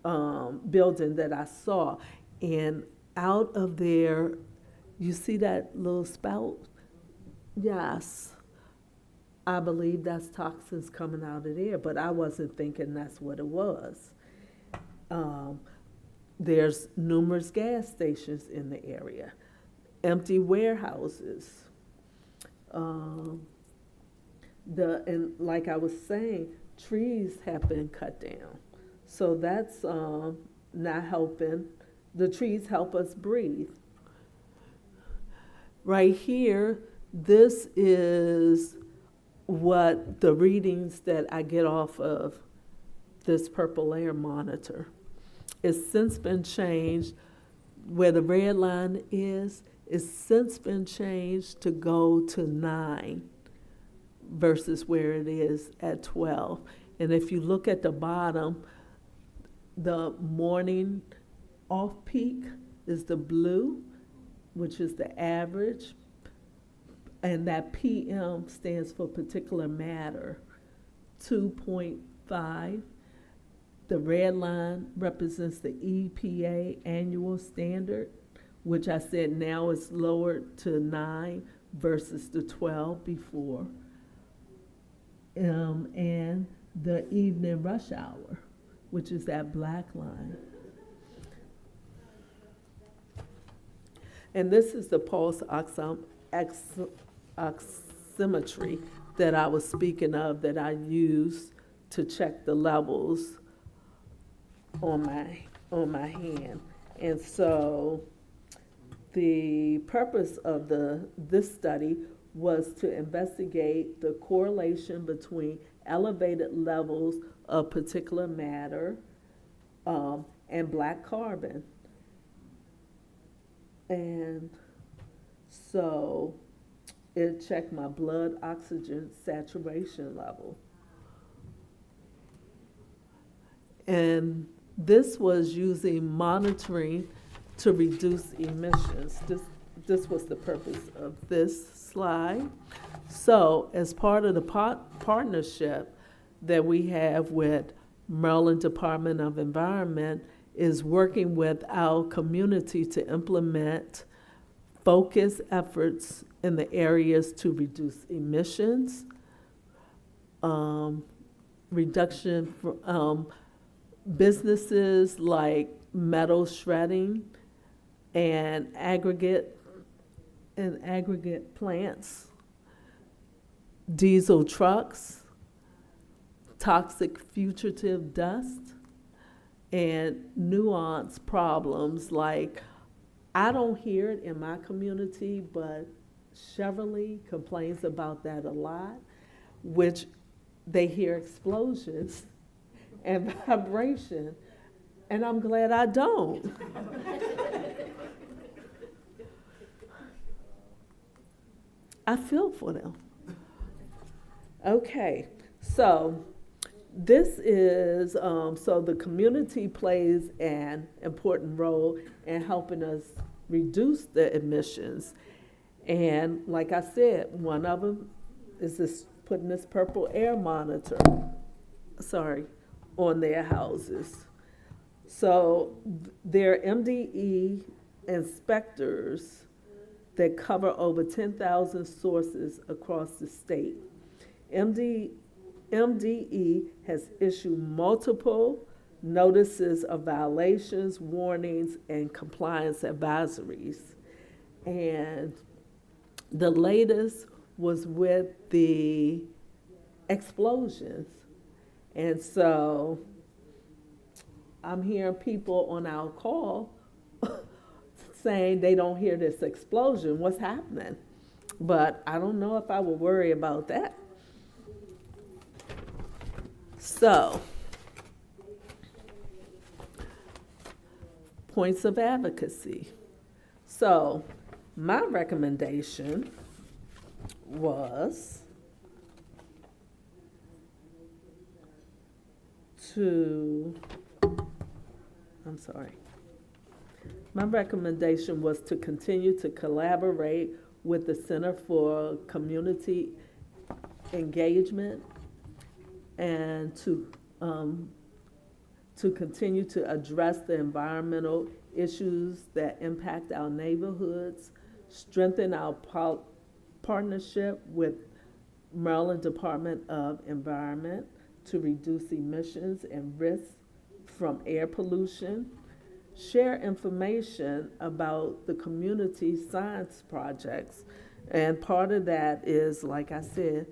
building that I saw. And out of there, you see that little spout? Yes. I believe that's toxins coming out of there, but I wasn't thinking that's what it was. There's numerous gas stations in the area, empty warehouses. And like I was saying, trees have been cut down. So that's not helping. The trees help us breathe. Right here, this is what the readings that I get off of this PurpleAir monitor. It's since been changed. Where the red line is, it's since been changed to go to 9 versus where it is at 12. And if you look at the bottom, the morning off-peak is the blue, which is the average, and that PM stands for particulate matter, 2.5. The red line represents the EPA annual standard, which I said now is lowered to 9 versus the 12 before. And the evening rush hour, which is that black line. And this is the pulse oximetry that I was speaking of, that I use to check the levels on my hand. And so the purpose of this study was to investigate the correlation between elevated levels of particulate matter and black carbon. And so it checked my blood oxygen saturation level. And this was using monitoring to reduce emissions. This was the purpose of this slide. So as part of the partnership that we have with Maryland Department of Environment is working with our community to implement focused efforts in the areas to reduce emissions, reduction for businesses like metal shredding and aggregate and aggregate plants, diesel trucks, toxic fugitive dust, and nuanced problems like, I don't hear it in my community, but Cheverly complains about that a lot, which they hear explosions and vibration, and I'm glad I don't. I feel for them. Okay, so this is, so the community plays an important role in helping us reduce the emissions. And like I said, one of them is this, putting this PurpleAir monitor, on their houses. So they're MDE inspectors that cover over 10,000 sources across the state. MDE has issued multiple notices of violations, warnings, and compliance advisories. And the latest was with the explosions. And so I'm hearing people on our call saying they don't hear this explosion. What's happening? But I don't know if I would worry about that. So, points of advocacy. So, my recommendation was to continue to collaborate with the Center for Community Engagement and to continue to address the environmental issues that impact our neighborhoods, strengthen our partnership with Maryland Department of Environment to reduce emissions and risks from air pollution, share information about the community science projects. And part of that is, like I said,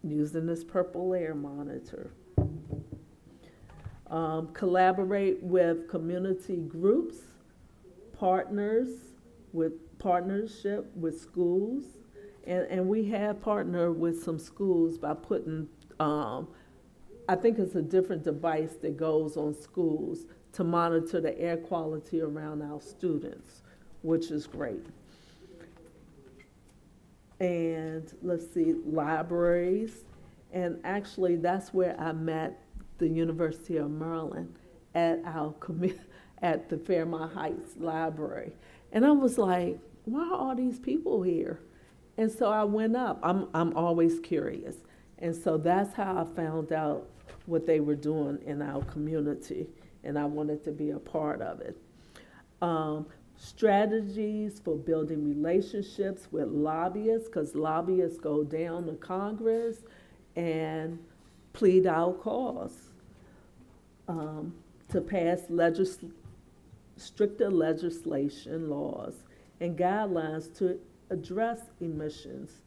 using this PurpleAir monitor. Collaborate with community groups, partnership with schools. And we have partnered with some schools by putting, I think it's a different device that goes on schools to monitor the air quality around our students, which is great. And let's see, libraries. And actually, that's where I met the University of Maryland at at the Fairmount Heights Library. And I was like, why are all these people here? And so I went up. I'm always curious. And so that's how I found out what they were doing in our community, and I wanted to be a part of it. Strategies for building relationships with lobbyists, because lobbyists go down to Congress and plead our cause to pass stricter legislation, laws, and guidelines to address emissions,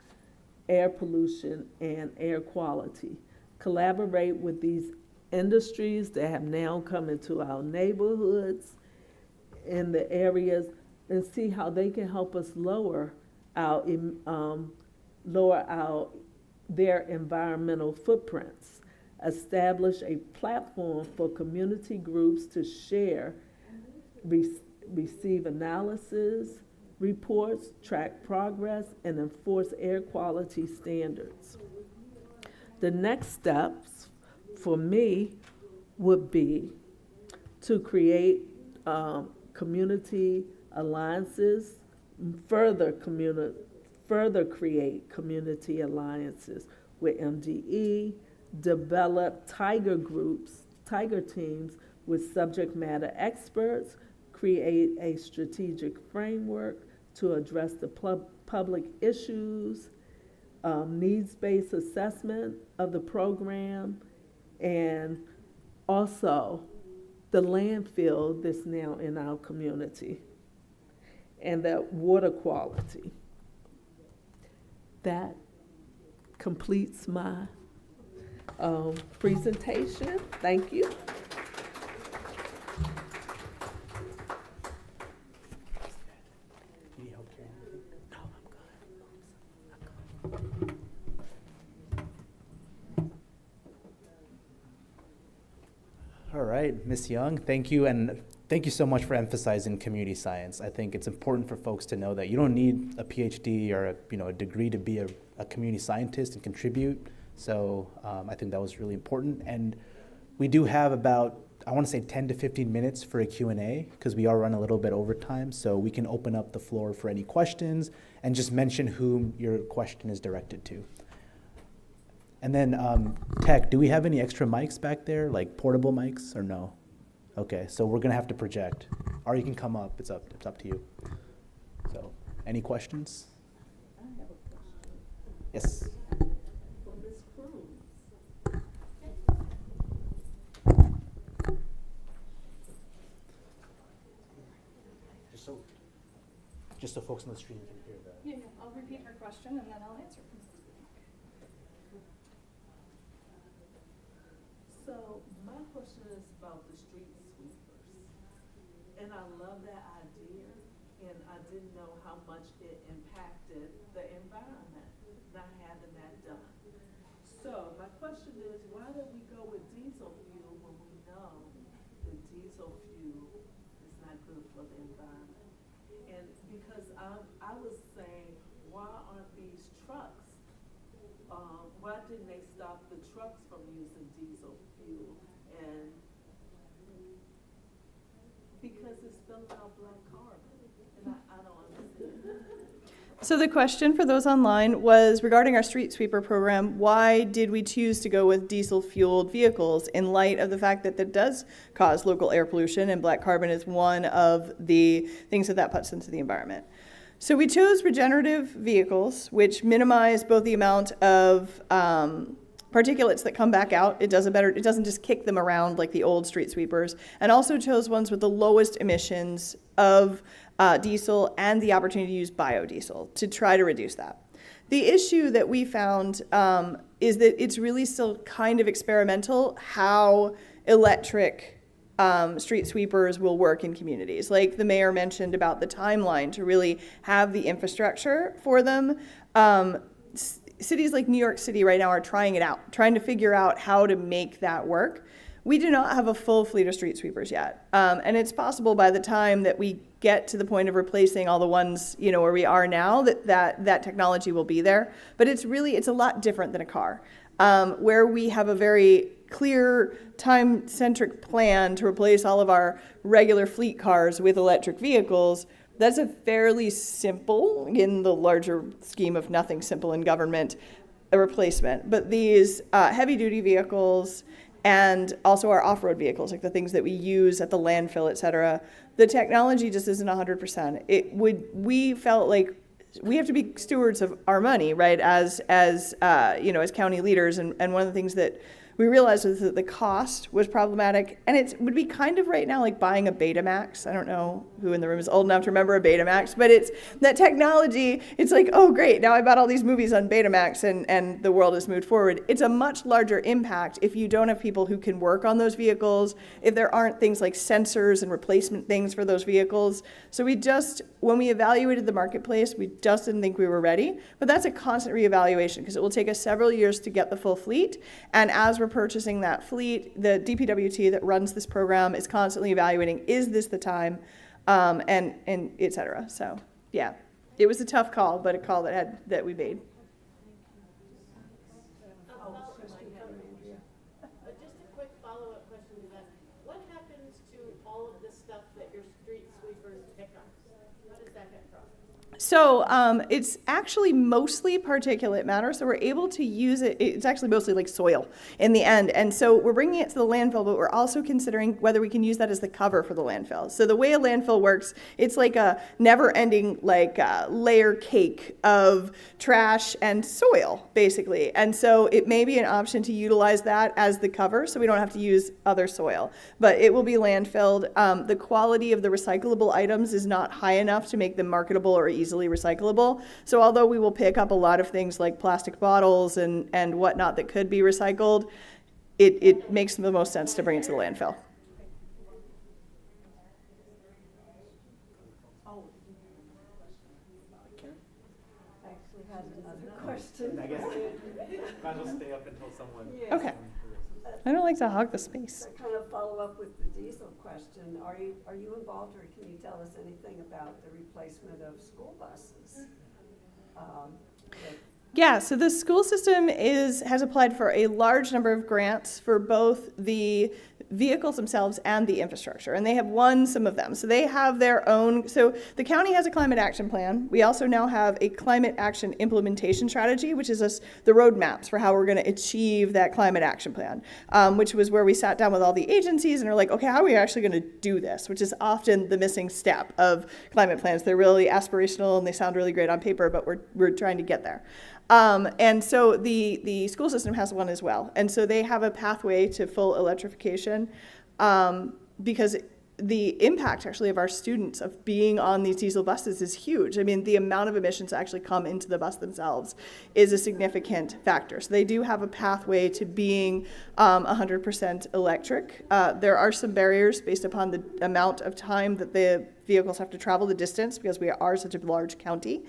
air pollution, and air quality. Collaborate with these industries that have now come into our neighborhoods in the areas and see how they can help us lower their environmental footprints. Establish a platform for community groups to share, receive analysis, reports, track progress, and enforce air quality standards. The next steps for me would be to create community alliances, further create community alliances with MDE, develop tiger teams with subject matter experts, create a strategic framework to address the public issues, needs-based assessment of the program, and also the landfill that's now in our community. and that water quality. That completes my presentation. Thank you. Need help carrying anything? No, All right, Ms. Young, thank you, and thank you so much for emphasizing community science. I think it's important for folks to know that you don't need a PhD or a degree to be a community scientist and contribute. So I think that was really important. And we do have about, I want to say 10 to 15 minutes for a Q&A because we are running a little bit over time. So we can open up the floor for any questions and just mention whom your question is directed to. And then Tech, do we have any extra mics back there, like portable mics or no? Okay, so we're gonna have to project. Or you can come up, it's up to you. So, any questions? I have a question. Yes. For Ms. Cruz. Just so folks on the stream can hear that. Yeah, I'll repeat her question and then I'll answer. So my question is about the street sweepers. And I love that idea, and I didn't know how much it impacted the environment, not having that done. So my question is, why did we go with diesel fuel when we know the diesel fuel is not good for the environment? And because I was saying, why aren't these trucks, why didn't they stop the trucks from using diesel fuel? And because it's spilling out black carbon, and I don't understand. So the question for those online was regarding our street sweeper program, why did we choose to go with diesel-fueled vehicles in light of the fact that that does cause local air pollution and black carbon is one of the things that puts into the environment? So we chose regenerative vehicles, which minimize both the amount of particulates that come back out. It doesn't just kick them around like the old street sweepers, and also chose ones with the lowest emissions of diesel and the opportunity to use biodiesel to try to reduce that. The issue that we found is that it's really still kind of experimental how electric street sweepers will work in communities. Like the mayor mentioned about the timeline to really have the infrastructure for them. Cities like New York City right now are trying it out, trying to figure out how to make that work. We do not have a full fleet of street sweepers yet. And it's possible by the time that we get to the point of replacing all the ones, where we are now, that technology will be there. But it's a lot different than a car, where we have a very clear time-centric plan to replace all of our regular fleet cars with electric vehicles. That's a fairly simple, in the larger scheme of nothing simple in government, a replacement. But these heavy-duty vehicles and also our off-road vehicles, like the things that we use at the landfill, et cetera, the technology just isn't 100%. We felt like we have to be stewards of our money, right, as county leaders. And one of the things that we realized was that the cost was problematic, and it would be kind of right now like buying a Betamax. I don't know who in the room is old enough to remember a Betamax, but it's that technology. It's like, oh great, now I bought all these movies on Betamax, and the world has moved forward. It's a much larger impact if you don't have people who can work on those vehicles, if there aren't things like sensors and replacement things for those vehicles. So when we evaluated the marketplace, we just didn't think we were ready. But that's a constant reevaluation because it will take us several years to get the full fleet, and as we're purchasing that fleet, the DPWT that runs this program is constantly evaluating, is this the time, and et cetera. So yeah, it was a tough call, but a call that we made. Just a quick follow-up question to that. What happens to all of the stuff that your street sweepers pick up? How does that get processed? So it's actually mostly particulate matter, so we're able to use it. It's actually mostly like soil in the end. And so we're bringing it to the landfill, but we're also considering whether we can use that as the cover for the landfill. So the way a landfill works, it's like a never-ending layer cake of trash and soil, basically. And so it may be an option to utilize that as the cover, so we don't have to use other soil. But it will be landfilled. The quality of the recyclable items is not high enough to make them marketable or easily recyclable. So although we will pick up a lot of things like plastic bottles and whatnot that could be recycled, it makes the most sense to bring it to the landfill. I guess might as well stay up until someone. Okay. I don't like to hog the space. To kind of follow up with the diesel question, are you involved, or can you tell us anything about the replacement of school buses? Yeah, so the school system has applied for a large number of grants for both the vehicles themselves and the infrastructure, and they have won some of them. So they have their own, so the county has a climate action plan. We also now have a climate action implementation strategy, which is the roadmaps for how we're going to achieve that climate action plan, which was where we sat down with all the agencies and are like, okay, how are we actually going to do this? Which is often the missing step of climate plans. They're really aspirational and they sound really great on paper, but we're trying to get there. And so the school system has one as well. And so they have a pathway to full electrification because the impact actually of our students of being on these diesel buses is huge. I mean, the amount of emissions that actually come into the bus themselves is a significant factor. So they do have a pathway to being 100% electric. There are some barriers based upon the amount of time that the vehicles have to travel, the distance, because we are such a large county,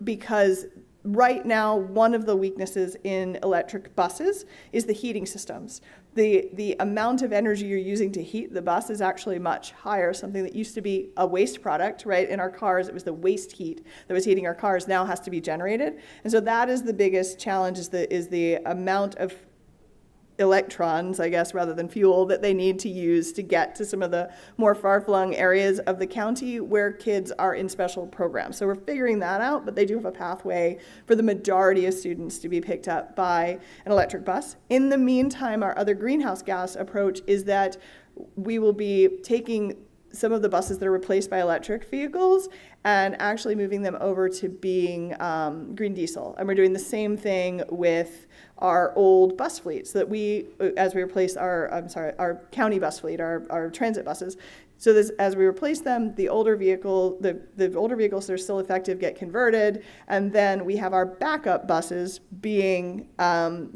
because right now, one of the weaknesses in electric buses is the heating systems. The amount of energy you're using to heat the bus is actually much higher. Something that used to be a waste product, right? In our cars, it was the waste heat that was heating our cars, now has to be generated. And so that is the biggest challenge, is the amount of electrons, I guess, rather than fuel that they need to use to get to some of the more far-flung areas of the county where kids are in special programs. So we're figuring that out, but they do have a pathway for the majority of students to be picked up by an electric bus. In the meantime, our other greenhouse gas approach is that we will be taking some of the buses that are replaced by electric vehicles and actually moving them over to being green diesel. And we're doing the same thing with our old bus fleet, so that as we replace our county bus fleet, our transit buses. So as we replace them, the older vehicles that are still effective get converted, and then we have our backup buses being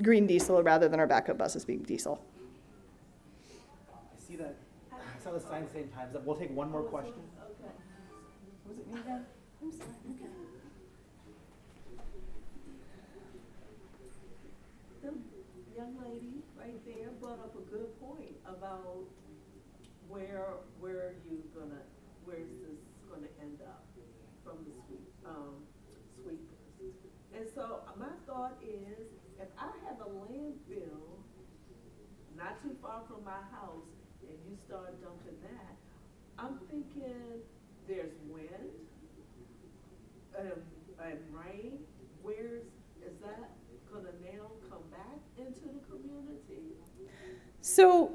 green diesel rather than our backup buses being diesel. I see that. I saw the sign saying time's up. We'll take one more question. Was it me again? I'm sorry. Okay. The young lady right there brought up a good point about where's this gonna end up from the sweepers. And so my thought is, if I have a landfill not too far from my house and you start dumping that, I'm thinking there's wind and rain. Is that gonna now come back into the community? So,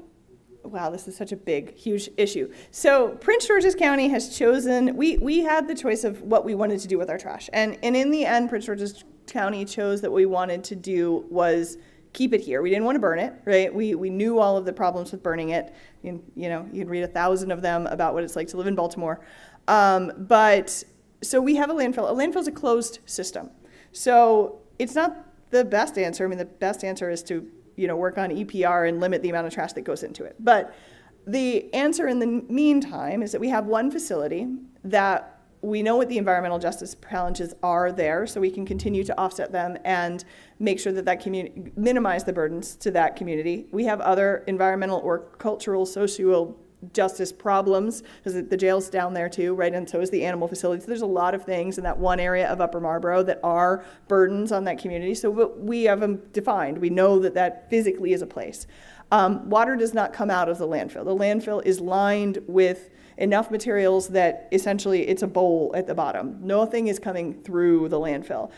wow, this is such a big, huge issue. So Prince George's County has chosen, we had the choice of what we wanted to do with our trash. And in the end, Prince George's County chose that what we wanted to do was keep it here. We didn't want to burn it, right? We knew all of the problems with burning it. You can read 1,000 of them about what it's like to live in Baltimore. But so we have a landfill. A landfill is a closed system. So it's not the best answer. I mean, the best answer is to work on EPR and limit the amount of trash that goes into it. But the answer in the meantime is that we have one facility that we know what the environmental justice challenges are there, so we can continue to offset them and make sure that community, minimize the burdens to that community. We have other environmental or cultural, social justice problems, because the jail's down there too, right? And so is the animal facility. So there's a lot of things in that one area of Upper Marlboro that are burdens on that community. So we have them defined. We know that physically is a place. Water does not come out of the landfill. The landfill is lined with enough materials that essentially it's a bowl at the bottom. Nothing is coming through the landfill.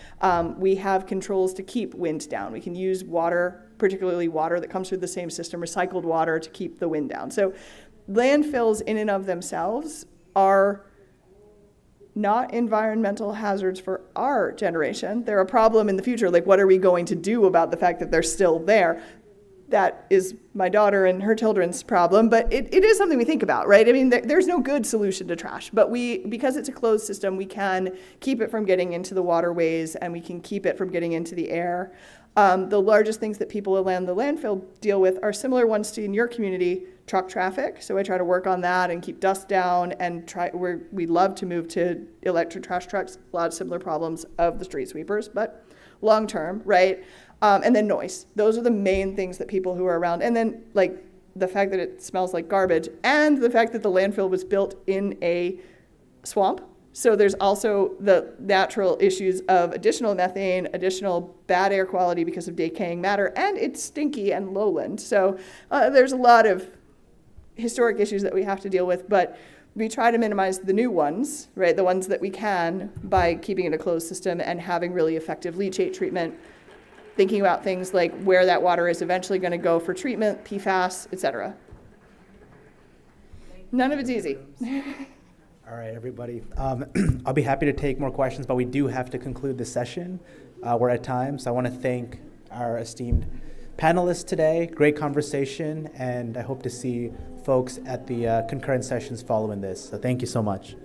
We have controls to keep wind down. We can use water, particularly water that comes through the same system, recycled water, to keep the wind down. So landfills in and of themselves are not environmental hazards for our generation. They're a problem in the future. Like, what are we going to do about the fact that they're still there? That is my daughter and her children's problem, but it is something we think about, right? I mean, there's no good solution to trash, but because it's a closed system, we can keep it from getting into the waterways, and we can keep it from getting into the air. The largest things that people around the landfill deal with are similar ones to in your community: truck traffic. So I try to work on that and keep dust down, and we love to move to electric trash trucks. A lot of similar problems of the street sweepers, but long term, right? And then noise. Those are the main things that people who are around. And then, like, the fact that it smells like garbage, and the fact that the landfill was built in a swamp. So there's also the natural issues of additional methane, additional bad air quality because of decaying matter, and it's stinky and lowland. So there's a lot of historic issues that we have to deal with, but we try to minimize the new ones, right? The ones that we can, by keeping it a closed system and having really effective leachate treatment, thinking about things like where that water is eventually going to go for treatment, PFAS, et cetera. None of it's easy. All right, everybody. I'll be happy to take more questions, but we do have to conclude the session. We're at time, so I want to thank our esteemed panelists today. Great conversation, and I hope to see folks at the concurrent sessions following this. So thank you so much.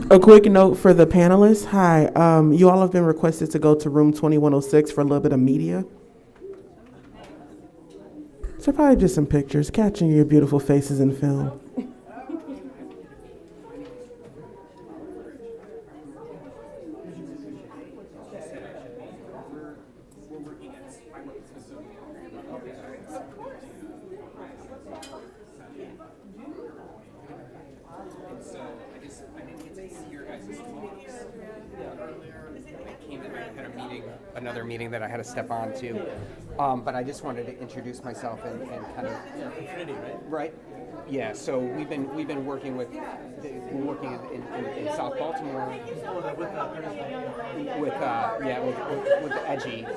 A quick note for the panelists. Hi, you all have been requested to go to room 2106 for a little bit of media. So probably just some pictures, catching your beautiful faces in film. Another meeting that I had to step on to, but I just wanted to introduce myself and kind of right. Yeah, so we've been working with in South Baltimore with the Edgy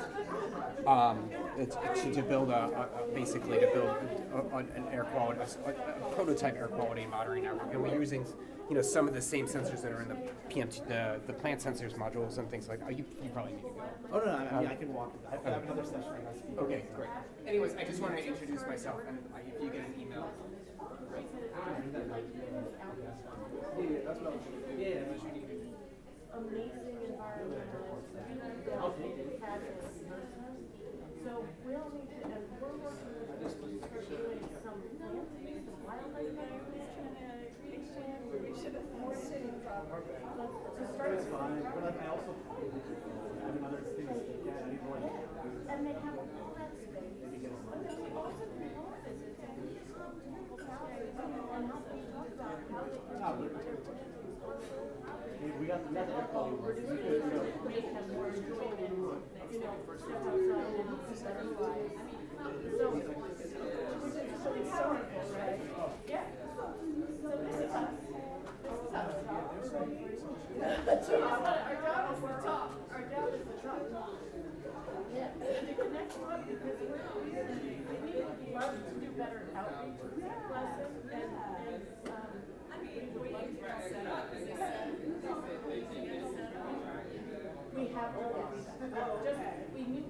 to build basically an air quality, a prototype air quality monitoring network, and we're using some of the same sensors that are in the PMT, the plant sensors modules and things like that. You probably need to go. Oh, no, I mean, I can walk. I have another session. Okay, great. Anyways, I just wanted to introduce myself, and if you get an email. Amazing environmental. So we'll need to, and we're working with start doing some planting, some wildlife management, creation, more city property. To start. That's fine, but like I also have another thing. And they have a plant space. But then we also do home visits and we talk to people's houses and help them talk about how they can keep their plantings on their own property. We got the air quality work. We make them more enjoyable. Step outside and certify. So it's powerful, right? Yeah. So this is us. Our job is the top. Our job is the top. Yeah. And to connect up because we need love to do better outreach classes and we would like to set up. We have all of these. We need